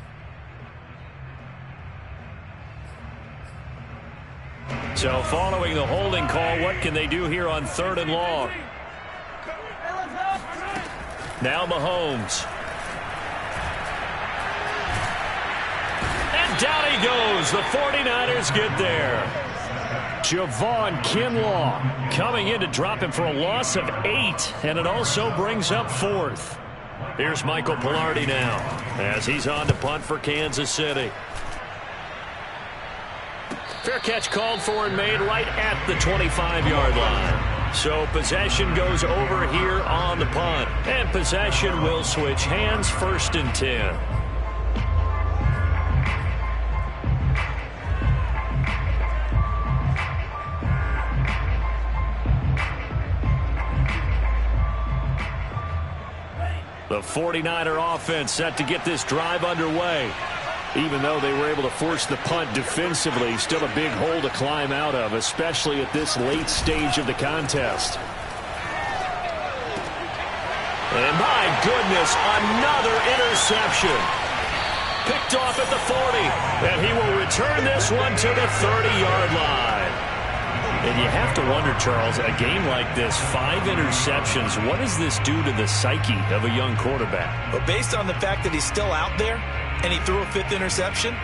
So following the holding call, what can they do here on 3rd and long? Now Mahomes. And down he goes. The 49ers get there. Javon Kinlaw coming in to drop him for a loss of 8, and it also brings up 4th. Here's Michael Pilardi now as he's on to punt for Kansas City. Fair catch called for and made right at the 25-yard line. So possession goes over here on the punt, and possession will switch hands, 1st and 10. The 49er offense set to get this drive underway. Even though they were able to force the punt defensively, still a big hole to climb out of, especially at this late stage of the contest. And my goodness, another interception. Picked off at the 40, and he will return this one to the 30-yard line. And you have to wonder, Charles, a game like this, 5 interceptions, what does this do to the psyche of a young quarterback? But based on the fact that he's still out there and he threw a 5th interception,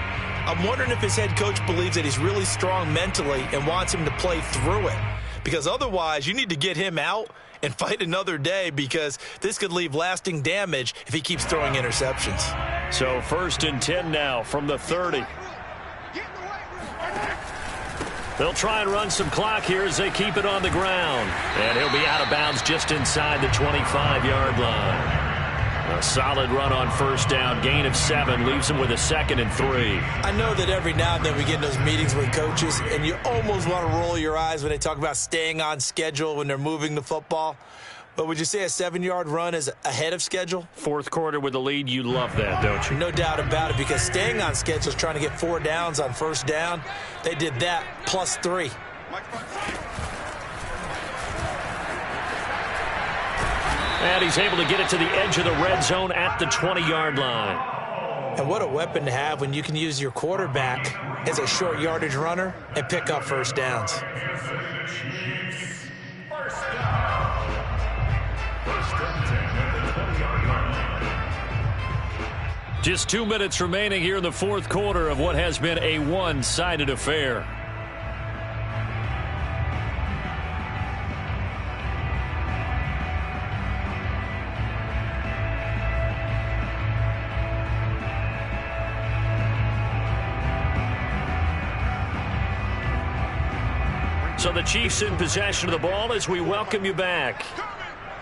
I'm wondering if his head coach believes that he's really strong mentally and wants him to play through it. Because otherwise, you need to get him out and fight another day because this could leave lasting damage if he keeps throwing interceptions. So 1st and 10 now from the 30. They'll try and run some clock here as they keep it on the ground. And he'll be out of bounds just inside the 25-yard line. A solid run on 1st down. Gain of 7 leaves him with a 2nd and 3. I know that every now and then we get in those meetings with coaches, and you almost want to roll your eyes when they talk about staying on schedule when they're moving the football. But would you say a 7-yard run is ahead of schedule? 4th quarter with the lead, you love that, don't you? No doubt about it, because staying on schedule is trying to get 4 downs on 1st down. They did that plus 3. And he's able to get it to the edge of the red zone at the 20-yard line. And what a weapon to have when you can use your quarterback as a short yardage runner and pick up 1st downs. Just 2 minutes remaining here in the 4th quarter of what has been a one-sided affair. So the Chiefs in possession of the ball as we welcome you back.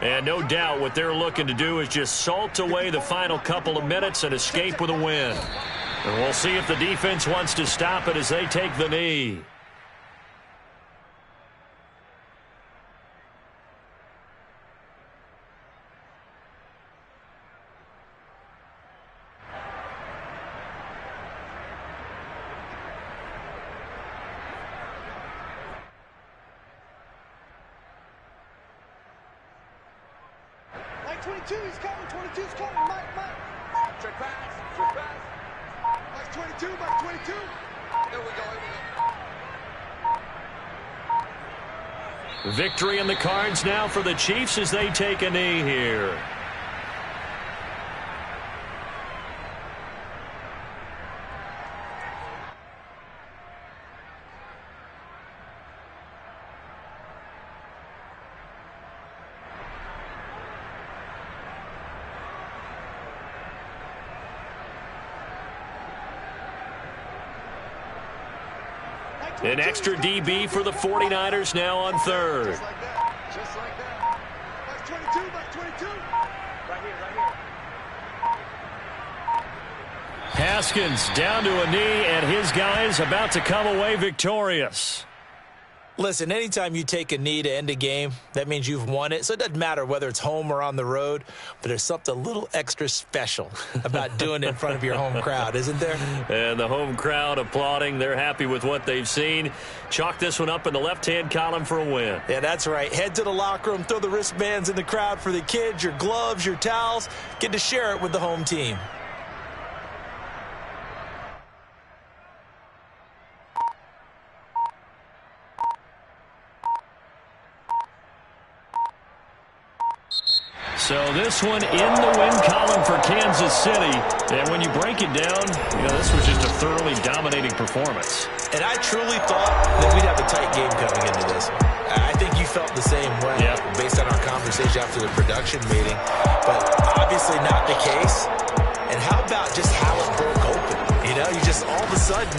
And no doubt what they're looking to do is just salt away the final couple of minutes and escape with a win. And we'll see if the defense wants to stop it as they take the knee. 22, he's coming. 22's coming. Mike. Trick pass. Mike 22, Mike 22. Here we go. Victory in the cards now for the Chiefs as they take a knee here. An extra DB for the 49ers now on third. Just like that. Mike 22, Mike 22. Right here. Haskins down to a knee, and his guys about to come away victorious. Listen, anytime you take a knee to end a game, that means you've won it. So it doesn't matter whether it's home or on the road, but there's something a little extra special about doing it in front of your home crowd, isn't there? And the home crowd applauding. They're happy with what they've seen. Chalk this one up in the left-hand column for a win. Yeah, that's right. Head to the locker room, throw the wristbands in the crowd for the kids, your gloves, your towels. Get to share it with the home team. So this one in the win column for Kansas City. And when you break it down, this was just a thoroughly dominating performance. And I truly thought that we'd have a tight game coming into this. I think you felt the same way based on our conversation after the production meeting. But obviously not the case. And how about just how it broke open? You just all of a sudden,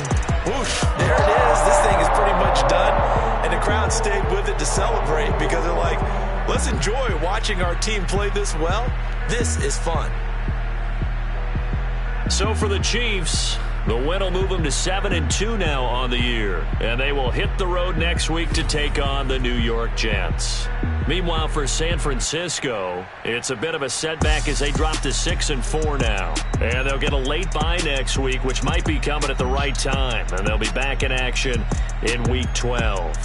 whoosh, there it is. This thing is pretty much done. And the crowd stayed with it to celebrate because they're like, let's enjoy watching our team play this well. This is fun. So for the Chiefs, the win will move them to 7-2 now on the year. And they will hit the road next week to take on the New York Jets. Meanwhile, for San Francisco, it's a bit of a setback as they drop to 6-4 now. And they'll get a late bye next week, which might be coming at the right time. And they'll be back in action in Week 12.